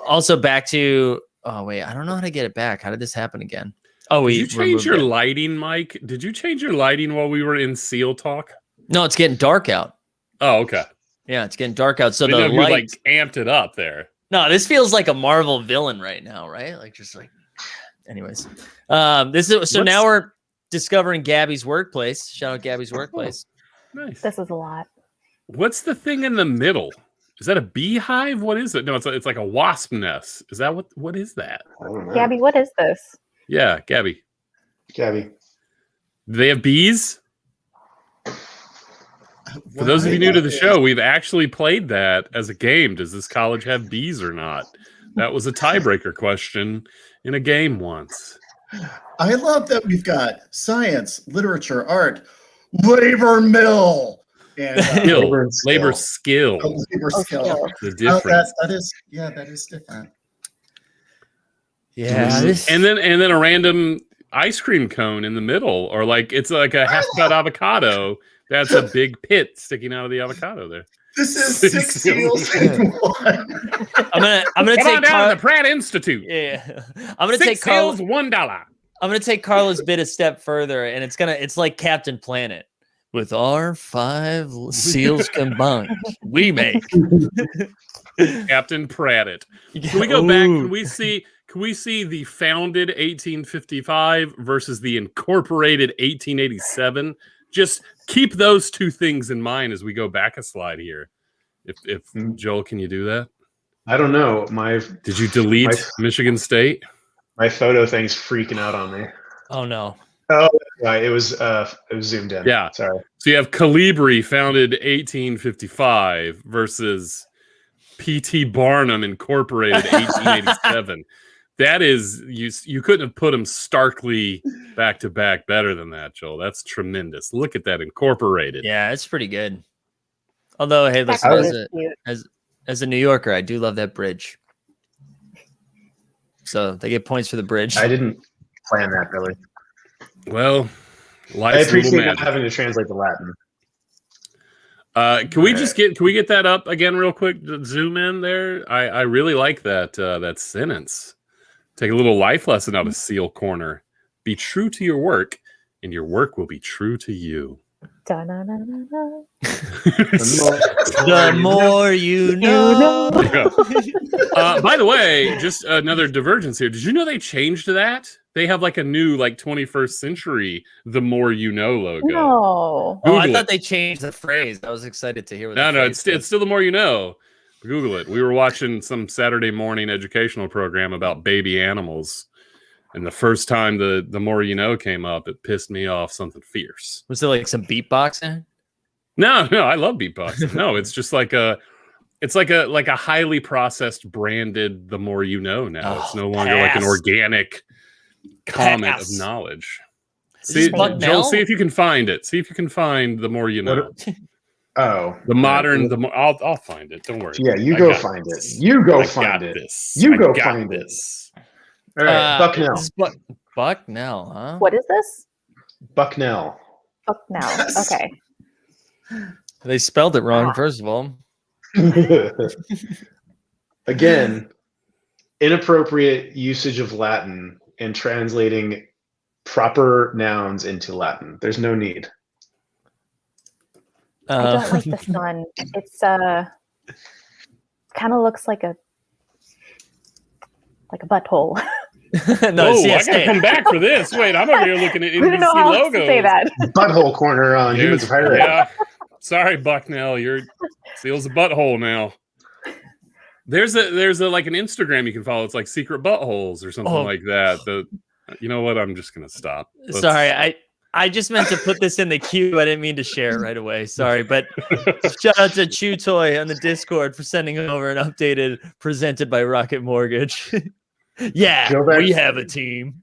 Also, back to I don't know how to get it back. How did this happen again? Oh, Did you change removed your it. lighting, Mike? Did you change your lighting while we were in SEAL talk? No, it's getting dark out. Oh, okay. Yeah, it's getting dark out. So I didn't the know if you light. amped it up there. No, this feels like a Marvel villain right now, right? Like just like. Anyways, this is so now we're discovering Gabby's workplace. Shout out Gabby's workplace. Nice. This is a lot. What's the thing in the middle? Is that a beehive? What is it? No, it's like a wasp nest. Is that what is that? I don't know. Gabby, what is this? Yeah, Gabby. Gabby. Do they have bees? For those of you new to the show, we've actually played that as a game. Does this college have bees or not? That was a tiebreaker question in a game once. I love that we've got science, literature, art, labor mill, and Skill, Labor and skill. labor skill. labor skill. The Oh, difference. that is different. Yeah, this, And then a random ice cream cone in the middle, or like it's like a half cut avocado. That's a big pit sticking out of the avocado there. This is 6 seals in one. I'm gonna Come take on down to the Pratt Institute. yeah. I'm gonna 6 take Carl. seals, $1. I'm gonna take Carla's bit a step further, and it's like Captain Planet. With our 5 seals combined, we make Captain Pratt it. Can we go back? Can we see the founded 1855 versus the incorporated 1887? Just keep those two things in mind as we go back a slide here. If Joel, can you do that? I don't know. Did you delete Michigan State? My photo thing's freaking out on me. Oh no. Oh, right. It was zoomed in. Yeah. Sorry. So you have Calibri founded 1855 versus P.T. Barnum Incorporated 1887. That is, you couldn't have put them starkly back to back better than that, Joel. That's tremendous. Look at that Incorporated. Yeah, it's pretty good. Although, hey, That listen, was cute. as a New Yorker, I do love that bridge. So they get points for the bridge. I didn't plan that really. Well, I life's a little appreciate not magic. having to translate the Latin. Can we get that up again real quick? Zoom in there. I really like that sentence. Take a little life lesson out of Seal Corner. Be true to your work, and your work will be true to you. Da-na-na-na-na. The more you know. By the way, just another divergence here. Did you know they changed that? They have like a new 21st century "the more you know" logo. No. Oh, I Google thought it. they changed the phrase. I was excited to hear what No, the phrase it's still "the more you know." Google it. We were watching some Saturday morning educational program about baby animals, and the first time the more you know came up, it pissed me off something fierce. Was there like some beatboxing? No, I love beatboxing. No, it's just like a highly processed, branded "the more you know" now. It's no longer like an pass. organic comment Pass. of knowledge. Is this See, Buck Joel, Mel? see if you can find it. See if you can find "the more you know." Oh, The modern, I'll find it. Don't worry. Yeah, you I go got find this. it. You go I find got it. this. You I go got find this. All right, Bucknell. This is Bucknell, huh? What is this? Bucknell. Fuck now. Yes. Okay. They spelled it wrong, first of all. Again, inappropriate usage of Latin and translating proper nouns into Latin. There's no need. I don't like this one. It's kind of looks like a butthole. No, Oh, it's I gotta come back for this. Wait, I'm over here looking at I didn't know NBC how else logos. to say that. Butthole corner on Humans of Higher Ed. Yeah. Sorry, Bucknell. Your seal's a butthole now. There's a like an Instagram you can follow. It's like secret buttholes or something like that. You know what? I'm just gonna stop. Sorry, I just meant to put this in the queue. I didn't mean to share it right away. Sorry, but shout out to Chew Toy on the Discord for sending over an updated presented by Rocket Mortgage. Yeah, we have a team.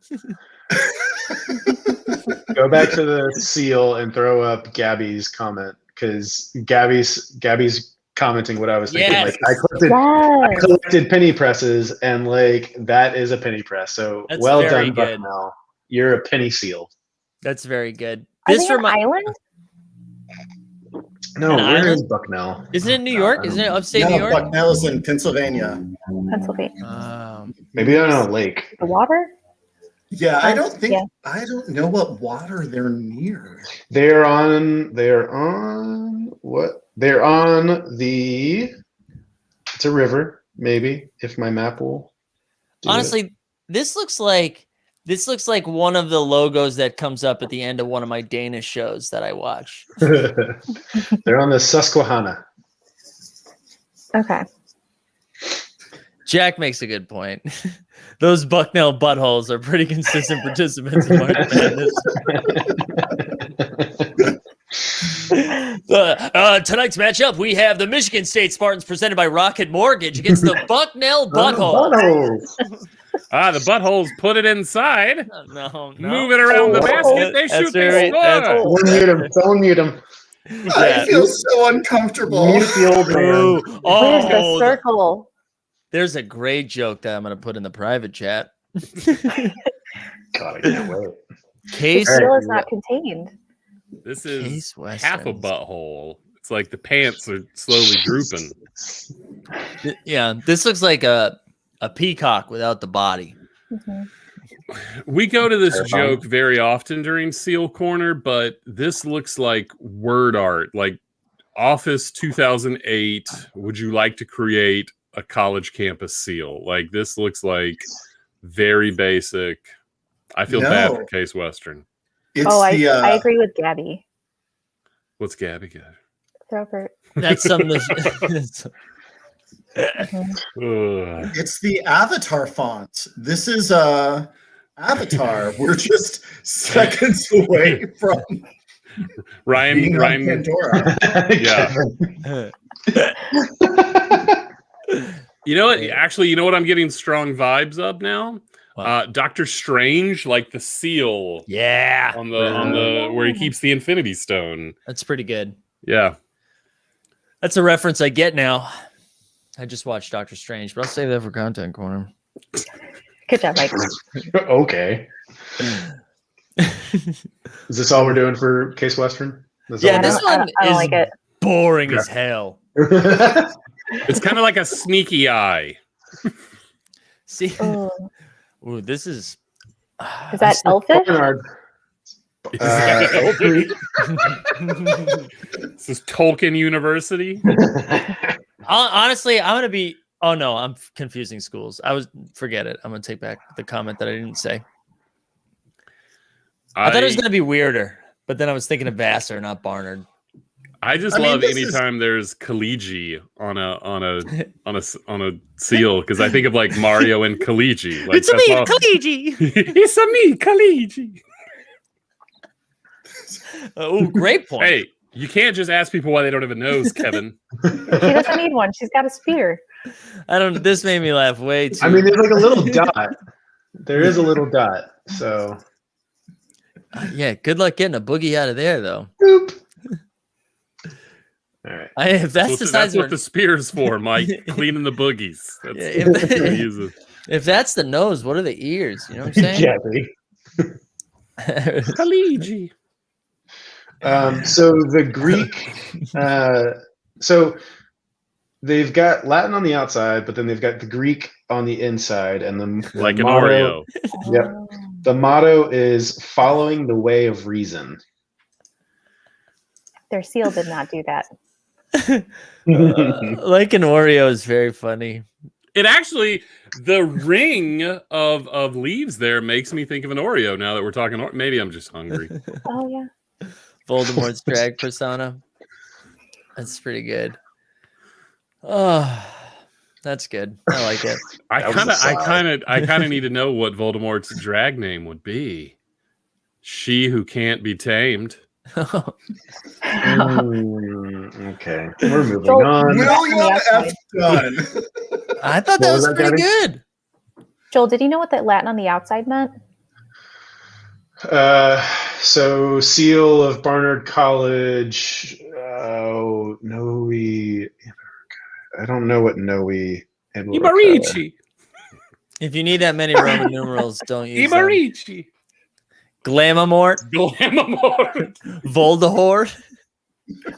Go back to the seal and throw up Gabby's comment because Gabby's commenting what I was thinking. Yes. Like I collected penny presses and like that is a penny press. So That's well very done, good. Bucknell. You're a penny seal. That's very good. Are they an island? No, An where island? is Bucknell? Isn't it New York? Isn't it upstate New Yeah, York? Bucknell is in Pennsylvania. Pennsylvania. Maybe they're on a lake. The water? Yeah, I don't think Yeah. I don't know what water they're near. They're on what? They're on the it's a river, maybe, if my map will do Honestly, this looks like one of the logos that comes up at the end of one of my Danish shows that I watch. it. They're on the Susquehanna. Okay. Jack makes a good point. Those Bucknell buttholes are pretty consistent participants in March Madness. Tonight's matchup, we have the Michigan State Spartans presented by Rocket Mortgage against the Bucknell Butthole. The buttholes put it inside. No. Move it around the basket. They That's shoot. They very- score. Mute him. Someone mute him. I feel so uncomfortable. Mute the old man. Ooh. Where's the Oh, circle? there's a great joke that I'm going to put in the private chat. God, I can't wait. Case, The seal is not contained. This is Case half a Westerns. butthole. It's like the pants are slowly drooping. Yeah, this looks like a peacock without the body. Mhm. We go to this Terrifying. joke very often during Seal Corner, but this looks like word art, like Office 2008. Would you like to create a college campus seal? Like this looks like very basic. I feel bad No. for Case Western. It's I the agree with Gabby. What's Gabby got? Throw her. That's something. That's, Mhm. Ugh. it's the Avatar font. This is Avatar. We're just seconds away from being on Ryan, Pandora. yeah. You know what? Actually, you know what I'm getting strong vibes of now? What? Doctor Strange, like the seal yeah, on the where he keeps the Infinity Stone. that's pretty good. Yeah. That's a reference I get now. I just watched Doctor Strange, but I'll save that for content corner. Good job, Mike. Okay. Is this all we're doing for Case Western? That's Yeah, all this I one don't is like it. boring as hell. It's kind of like a sneaky eye. See, Oh, ooh, this is. is that elfish? Bernard. This is Tolkien University. Honestly, I'm gonna be. Oh no, I'm confusing schools. Forget it. I'm gonna take back the comment that I didn't say. I thought it was gonna be weirder, but then I was thinking of Vassar, not Barnard. I just I mean, love this is- anytime there's Kaliji on a seal because I think of like Mario and Kaliji. Like, Kaliji. It's a me, Kaliji. Oh, great point. Hey, you can't just ask people why they don't have a nose, Kevin. She doesn't need one. She's got a spear. I don't. This made me laugh way too. I mean, there's like a little dot. There is a little dot. So, yeah. Good luck getting a boogie out of there, though. boop. All If that's the size That's of what the spear's for, Mike. Cleaning the boogies. That's Yeah, what we use it. if that's the nose, what are the ears? You know what I'm saying? Kaliji. So the Greek, so they've got Latin on the outside, but then they've got the Greek on the inside, and the Like an motto, Oreo. Yep. The motto is following the way of reason. Their seal did not do that. Like an Oreo is very funny. It actually, the ring of leaves there makes me think of an Oreo now that we're talking. Maybe I'm just hungry. Oh yeah. Voldemort's drag persona. That's pretty good. Oh, that's good. I like it. I That was a sigh. kind of need to know what Voldemort's drag name would be. She who can't be tamed. Okay, we're moving So- on. William F. Dunn. I thought that What was was that, pretty Gabby? good. Joel, did you know what that Latin on the outside meant? So seal of Barnard College. Oh, Noe. I don't know what Noe. Ibarici. If you need that many Roman numerals, don't use them. Ibarici. Glamamort, Glamamort. Voldemort.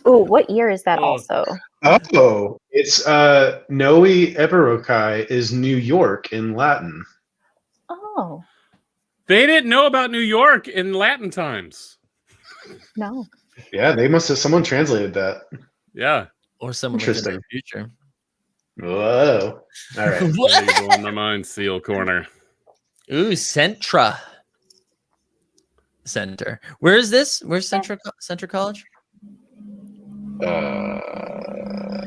Oh, what year is that Oh. also? Oh, it's Noe Eberokai is New York in Latin. Oh, They didn't know about New York in Latin times. no. Yeah, they must have someone translated that. Yeah. Or someone lived in the Interesting. future. Whoa. All right. There you go in my mind, Seal Corner. Ooh, Centra Center. Where is this? Where's Centra College?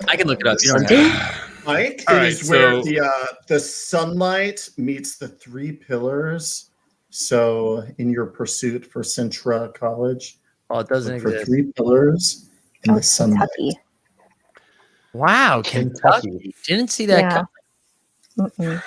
I can look it up. You don't have to. Mike, All it right, is where so- the sunlight meets the three pillars. So in your pursuit for Centra College, Oh, it doesn't look for exist. three pillars in Oh, the it's sunlight. Kentucky. Wow, Kentucky. Didn't see that Yeah. coming. Mm-mm.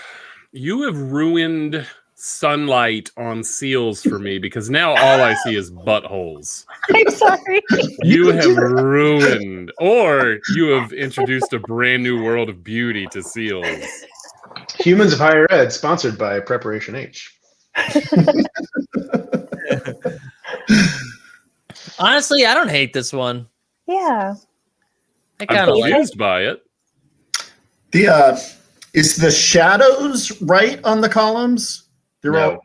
You have ruined sunlight on seals for me because now all I see is buttholes. I'm sorry. You have ruined, or you have introduced a brand new world of beauty to seals. Humans of Higher Ed, sponsored by Preparation H. Honestly, I don't hate this one. Yeah. I I'm kind of like it. confused by it. Is the shadows right on the columns? They're No. all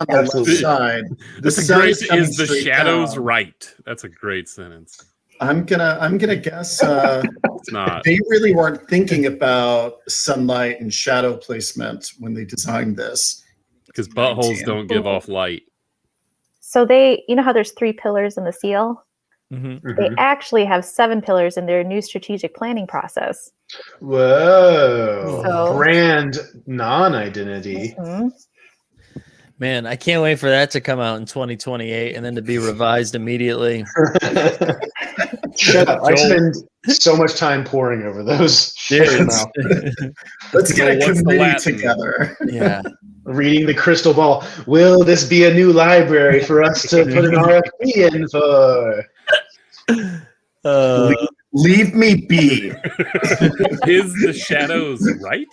on the Absolutely. left side. The That's a sun great. coming Is the straight shadows down. right? That's a great sentence. I'm gonna guess It's not. they really weren't thinking about sunlight and shadow placement when they designed this. Because buttholes don't give off light. So you know how there's 3 pillars in the seal? Mhm. They actually have 7 pillars in their new strategic planning process. Whoa. So- Brand non-identity. Mhm. Man, I can't wait for that to come out in 2028 and then to be revised immediately. Shut up. I Joel. spend so much time poring over those. Shut your mouth. Let's get a So what's the committee Latin? together. Yeah. Reading the crystal ball. Will this be a new library for us to put an RFP in for? Leave me be. Is the shadows right?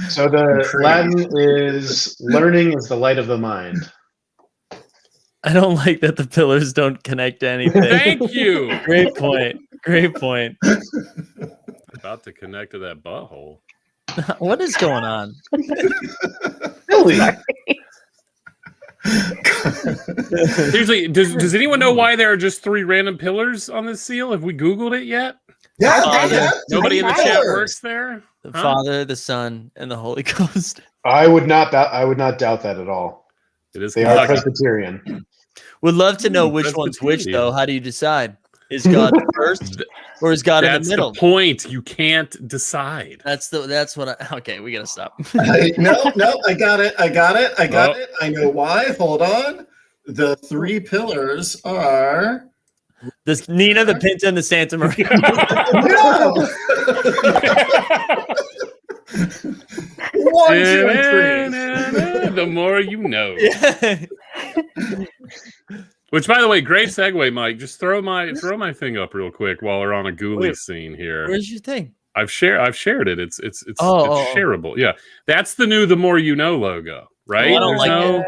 So the Latin is learning is the light of the mind. I don't like that the pillars don't connect to anything. Thank you. Great point. Great point. About to connect to that butthole. What is going on? Really? Seriously, does anyone know why there are just 3 random pillars on this seal? Have we Googled it yet? Yeah, Father. they have Nobody in the three chat pillars. works there. The Huh? Father, the Son, and the Holy Ghost. I would not doubt that at all. It is They are Kentucky. Presbyterian. Would love to know which That's one's the which, key. though. How do you decide? Is God first or is God in That's the middle? the point. You can't decide. That's what I okay, we gotta stop. No, I got it. Oh. I know why. Hold on. The 3 pillars are This Nina, the Pinta, and the Santa Maria. no. 1, 2, and 3. The more you know. Yeah. Which, by the way, great segue, Mike. Just throw my thing up real quick while we're on a Ghoulies scene here. Where's your thing? I've shared it. It's Oh. shareable. Yeah, that's the new "The More You Know" logo, right? I don't like it.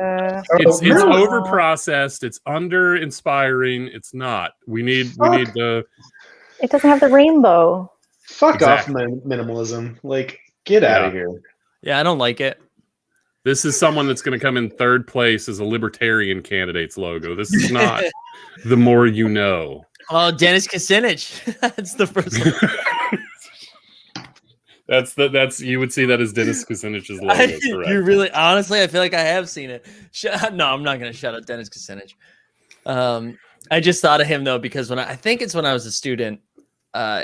It's no. over processed. It's under inspiring. It's not. We need the. It doesn't have the rainbow. Fuck Exactly. off, minimalism. Like, get out of here. Yeah, I don't like it. This is someone that's going to come in third place as a libertarian candidate's logo. This is not "The More You Know." Oh, Dennis Kucinich. That's the first one. That's you would see that as Dennis Kucinich's logo. Correct. You really, honestly, I feel like I have seen it. No, I'm not going to shout out Dennis Kucinich. I just thought of him though because I think it's when I was a student,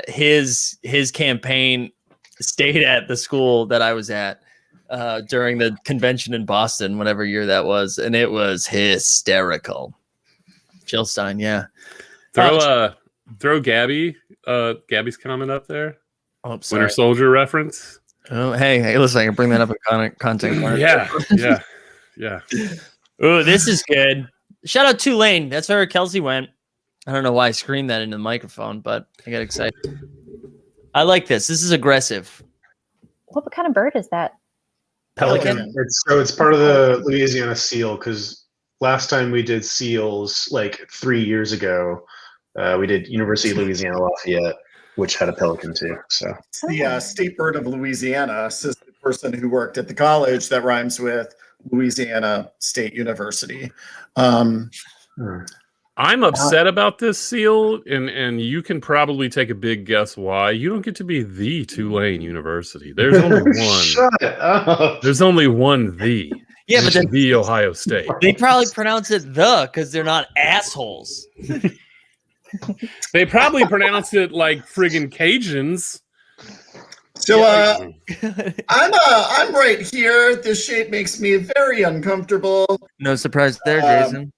his campaign stayed at the school that I was at during the convention in Boston, whatever year that was, and it was hysterical. Jill Stein, yeah. Throw Gabby's comment up there. Oh, sorry. Winter Soldier reference. Oh, hey, listen, I can bring that up in content. Yeah. Oh, this is good. Shout out Tulane. That's where Kelsey went. I don't know why I screamed that into the microphone, but I got excited. I like this. This is aggressive. What kind of bird is that? Pelican. It's part of the Louisiana seal because last time we did seals like 3 years ago, we did University of Louisiana Lafayette, which had a pelican too. So The state bird of Louisiana, says the person who worked at the college that rhymes with Louisiana State University. I'm upset about this seal, and you can probably take a big guess why. You don't get to be the Tulane University. There's only one. Shut up. There's only one the. Yeah, but then the Ohio State. they probably pronounce it the because they're not assholes. They probably pronounce it like friggin' Cajuns. So I'm right here. This shape makes me very uncomfortable. No surprise there, Jason.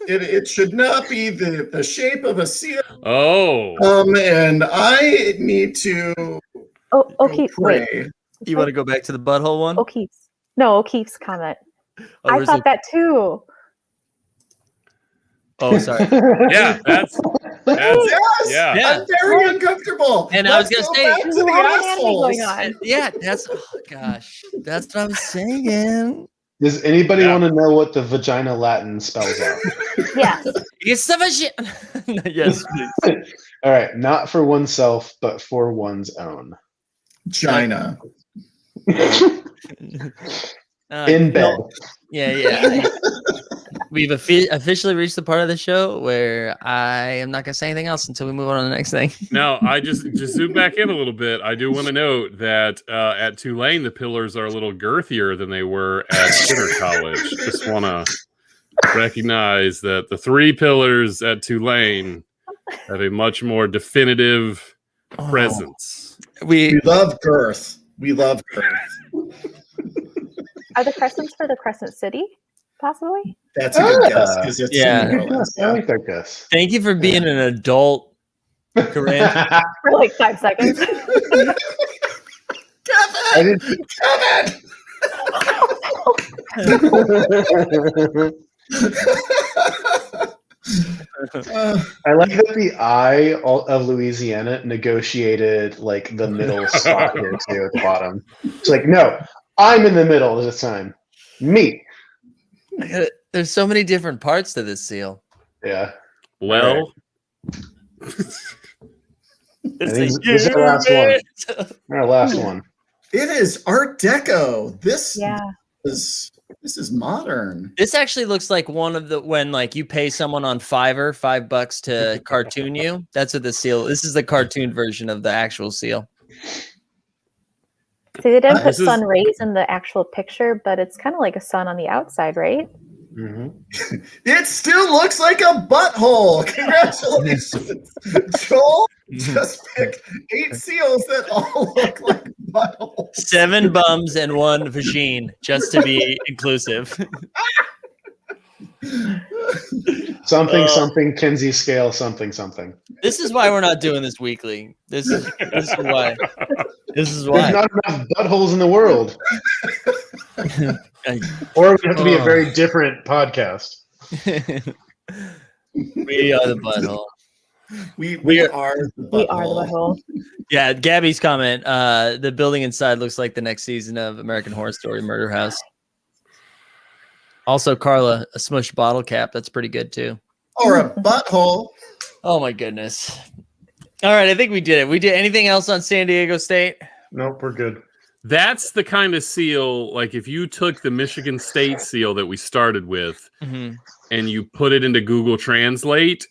It should not be the shape of a seal. Oh. And I need to O'Keefe. pray. Wait. You want to go back to the butthole one? O'Keefe's. No, O'Keefe's comment. Oh, I where's thought that too. Oh, sorry. Yeah, that's Yes, yeah. Yeah. I'm very uncomfortable. And I was gonna Let's say- go back to There's the a lot of anatomy assholes. going on. Yeah, that's gosh. That's what I'm saying. Does anybody Yeah. want to know what the vagina Latin spells out? Yes. You son of a shit. Yes, please. All right, not for oneself, but for one's own. China. In bed. Yeah. We've officially reached the part of the show where I am not going to say anything else until we move on to the next thing. Now, I just zoom back in a little bit. I do want to note that at Tulane, the pillars are a little girthier than they were at Skinner College. Just want to recognize that the 3 pillars at Tulane have a much more definitive presence. We love girth. We love girth. Are the crescents for the Crescent City, possibly? That's a good guess. 'Cause it's Yeah. in New Orleans. I like that guess. Thank you for being an adult, Corinne. For like 5 seconds. I Kevin! didn't. Kevin! I like that the I of Louisiana negotiated like the middle spot here too at the bottom. It's like, no, I'm in the middle this time. Me. There's so many different parts to this seal. Yeah. Well, I think this is our last one. Our last one. It is Art Deco. This Yeah. is modern. This actually looks like one of the when like you pay someone on Fiverr $5 to cartoon you. That's what the seal. This is the cartoon version of the actual seal. See, they didn't put This is- sun rays in the actual picture, but it's kind of like a sun on the outside, right? Mm-hmm. It still looks like a butthole. Congratulations. Joel just picked 8 seals that all look like buttholes. 7 bums and 1 vagine, just to be inclusive. Something, Kinsey scale, something. This is why we're not doing this weekly. This is why. This is There's why. not enough buttholes in the world. Or it would have to be a very different podcast. We are the butthole. We are the We are the butthole. butthole. Yeah, Gabby's comment. The building inside looks like the next season of American Horror Story Murder House. Also, Carla, a smushed bottle cap. That's pretty good too. Or a butthole. Oh my goodness. All right, I think we did it. We did anything else on San Diego State? Nope, we're good. That's the kind of seal, like if you took the Michigan State seal that we started with Mm-hmm. and you put it into Google Translate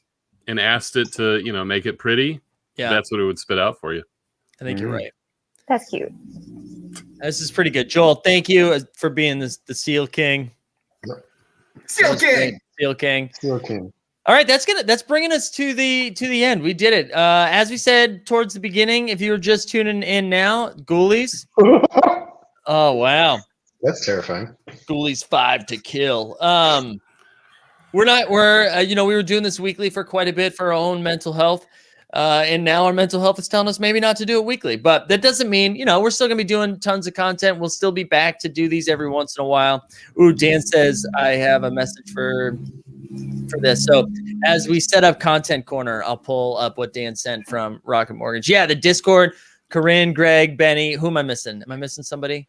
and asked it to, make it pretty, Yeah, that's what it would spit out for you. I think you're right. That's cute. This is pretty good. Joel, thank you for being the Seal King. Seal King. Seal King. Still king. All right, that's bringing us to the end. We did it. As we said towards the beginning, if you were just tuning in now, Ghoulies. Oh wow, That's terrifying. Ghoulies 5 to kill. We were doing this weekly for quite a bit for our own mental health. And now our mental health is telling us maybe not to do it weekly, but that doesn't mean, we're still going to be doing tons of content. We'll still be back to do these every once in a while. Ooh, Dan says, I have a message for this. So as we set up Content Corner, I'll pull up what Dan sent from Rocket Mortgage. Yeah, the Discord, Corinne, Greg, Benny. Who am I missing? Am I missing somebody?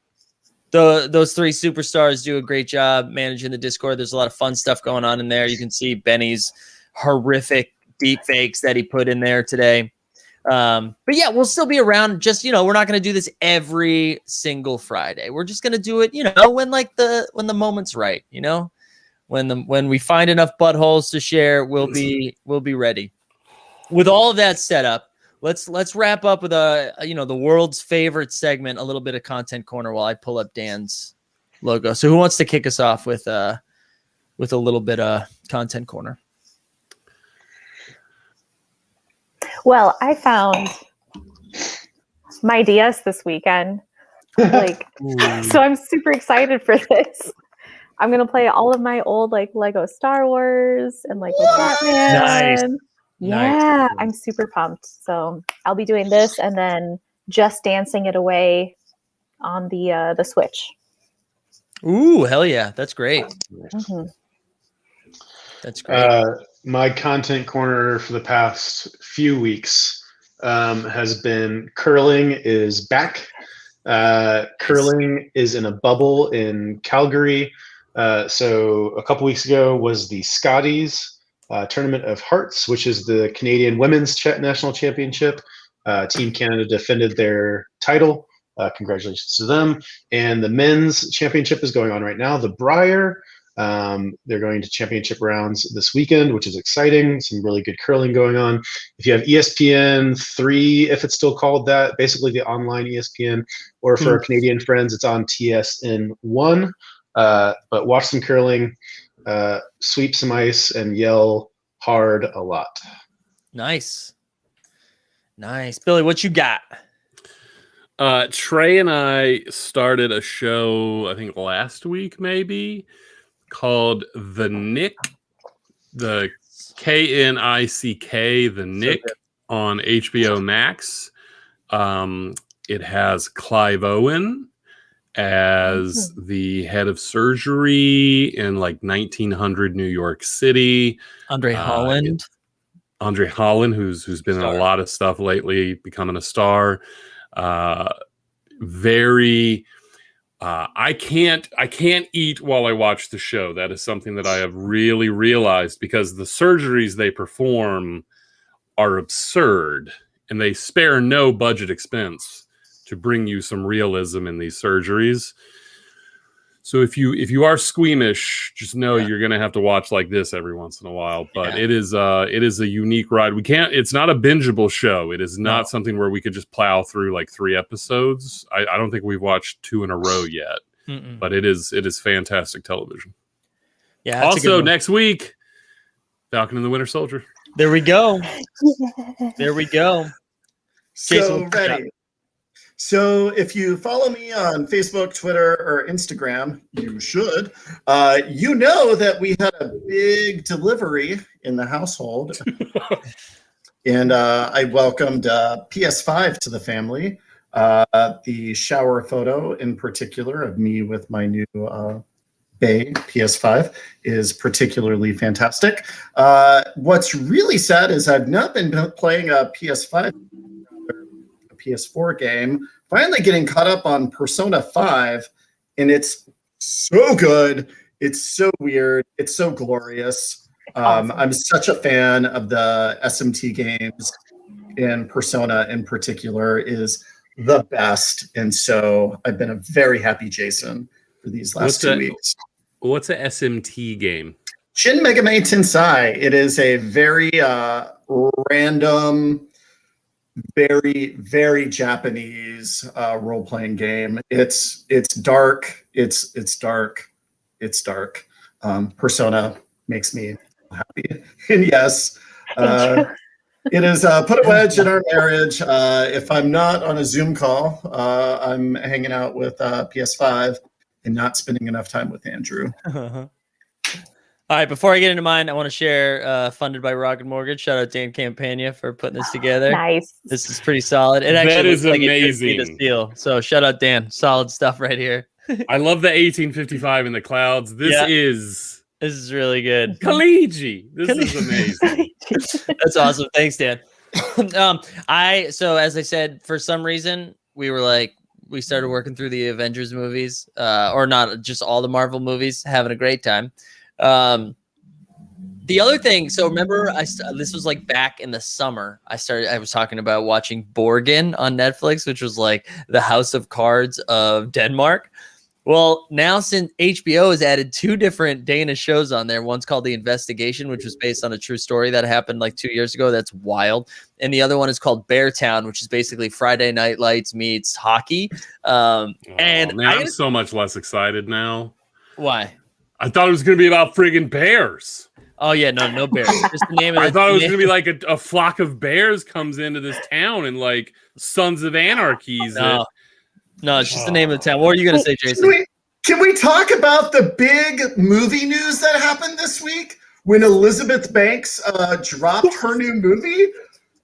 Those three superstars do a great job managing the Discord. There's a lot of fun stuff going on in there. You can see Benny's horrific deep fakes that he put in there today. But yeah, we'll still be around. Just, we're not going to do this every single Friday. We're just going to do it, when the moment's right, when we find enough buttholes to share, we'll be ready. With all of that set up, let's wrap up with the world's favorite segment, a little bit of Content Corner while I pull up Dan's logo. So who wants to kick us off with a little bit of Content Corner? Well, I found my DS this weekend. So I'm super excited for this. I'm gonna play all of my old Lego Star Wars and with Batman. Nice. Yeah, I'm super pumped. So I'll be doing this and then Just Dancing it away on the Switch. Ooh, hell yeah, that's great. Mm-hmm. That's great. My content corner for the past few weeks has been curling is back. Curling is in a bubble in Calgary. So a couple weeks ago was the Scotties Tournament of Hearts, which is the Canadian Women's National Championship. Team Canada defended their title. Congratulations to them. And the men's championship is going on right now. The Briar. They're going to championship rounds this weekend, which is exciting. Some really good curling going on. If you have ESPN3, if it's still called that, basically the online ESPN, or for our Canadian friends, it's on TSN1. But watch some curling, sweep some ice, and yell hard a lot. Nice. Billy, what you got? Trey and I started a show, I think last week, maybe, called The Nick, the K-N-I-C-K, The Nick, on HBO Max. It has Clive Owen as the head of surgery in 1900 New York City. Andre Holland. Andre Holland, who's been in a lot of stuff lately, becoming a star. I can't eat while I watch the show. That is something that I have really realized, because the surgeries they perform are absurd and they spare no budget expense to bring you some realism in these surgeries. So if you are squeamish, just know you're going to have to watch like this every once in a while. But it is a unique ride. It's not a bingeable show. It is not something where we could just plow through 3 episodes. I don't think we've watched 2 in a row yet. Mm-mm. But it is fantastic television. Yeah. Also next week, Falcon and the Winter Soldier. There we go. There we go. So ready. So if you follow me on Facebook, Twitter, or Instagram, you should, you know that we had a big delivery in the household. And I welcomed PS5 to the family. The shower photo in particular of me with my new Bay PS5 is particularly fantastic. What's really sad is I've not been playing a PS5, a PS4 game. Finally getting caught up on Persona 5, and it's so good. It's so weird. It's so glorious. Awesome. I'm such a fan of the SMT games, and Persona in particular is the best. And so I've been a very happy Jason for these last 2 weeks. What's a SMT game? Shin Megami Tensei. It is a very random, very, very Japanese role-playing game. It's dark. It's dark. It's dark. Persona makes me happy. And yes, it has put a wedge in our marriage. If I'm not on a Zoom call, I'm hanging out with PS5 and not spending enough time with Andrew. All right, before I get into mine, I want to share funded by Rocket Mortgage. Shout out Dan Campagna for putting this together. Nice. This is pretty solid. It That actually is looks like amazing. It could be the steal. So shout out Dan. Solid stuff right here. I love the 1855 in the clouds. This This is really good. Kaliji. This is amazing. That's awesome. Thanks, Dan. So as I said, for some reason, we started working through the Avengers movies, or not just all the Marvel movies, having a great time. The other thing, so remember, this was like back in the summer. I was talking about watching Borgen on Netflix, which was like the House of Cards of Denmark. Well, now since HBO has added 2 different Danish shows on there, one's called The Investigation, which was based on a true story that happened like 2 years ago. That's wild. And the other one is called Beartown, which is basically Friday Night Lights meets hockey. Man, I'm so much less excited now. Why? I thought it was going to be about friggin' bears. Oh yeah, no bears. Just the name of I thought it was going to be like a flock of bears comes into this town and like Sons of Anarchy's. No, it's just the name of the town. What are you going to say, Jason? Can we talk about the big movie news that happened this week when Elizabeth Banks dropped her new movie,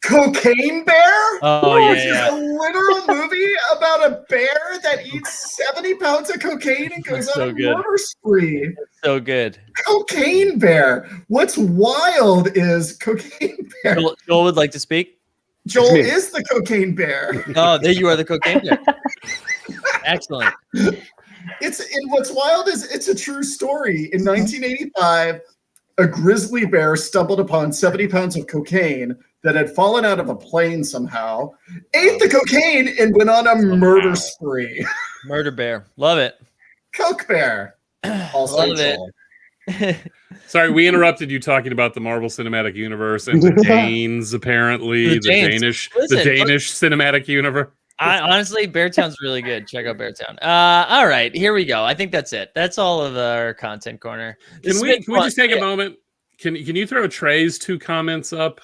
Cocaine Bear? Which is a literal movie about a bear that eats 70 pounds of cocaine and goes on a murder spree. So good. Cocaine Bear. What's wild is Cocaine Bear. Joel would like to speak. Joel is the Cocaine Bear. Oh, there you are, the Cocaine Bear. Excellent. And what's wild is it's a true story. In 1985, a grizzly bear stumbled upon 70 pounds of cocaine that had fallen out of a plane somehow, ate the cocaine, and went on a murder spree. Murder bear. Love it. Coke Bear. Also Love it. Sorry, we interrupted you talking about the Marvel Cinematic Universe and the Danes, apparently. The Danish Cinematic Universe. Honestly, Beartown's really good. Check out Beartown. All right, here we go. I think that's it. That's all of our content corner. Can we just take a moment? Can you throw Trey's 2 comments up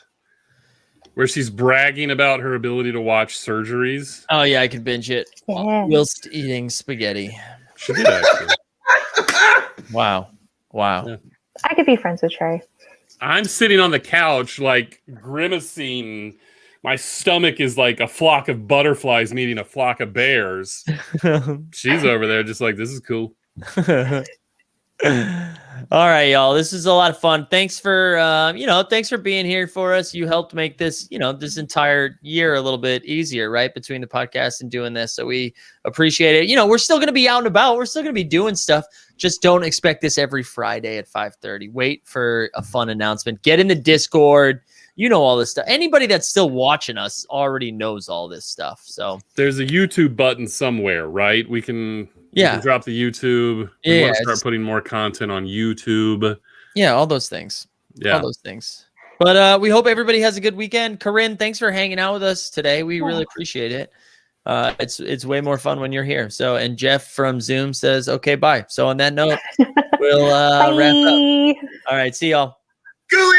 where she's bragging about her ability to watch surgeries? Oh yeah, I can binge it whilst eating spaghetti. She did actually. Wow. Yeah. I could be friends with Trey. I'm sitting on the couch, like grimacing. My stomach is like a flock of butterflies meeting a flock of bears. She's over there just like, this is cool. All right, y'all. This is a lot of fun. Thanks for thanks for being here for us. You helped make this, this entire year a little bit easier, right? Between the podcast and doing this. So we appreciate it. We're still going to be out and about. We're still going to be doing stuff. Just don't expect this every Friday at 5:30. Wait for a fun announcement. Get in the Discord. All this stuff. Anybody that's still watching us already knows all this stuff. So there's a YouTube button somewhere, right? We can drop the YouTube. We want to start putting more content on YouTube. Yeah, all those things. Yeah. All those things. But we hope everybody has a good weekend. Corinne, thanks for hanging out with us today. We really appreciate it. It's way more fun when you're here. So, and Jeff from Zoom says, okay, bye. So on that note, we'll wrap up. All right, see y'all. Ghoulies!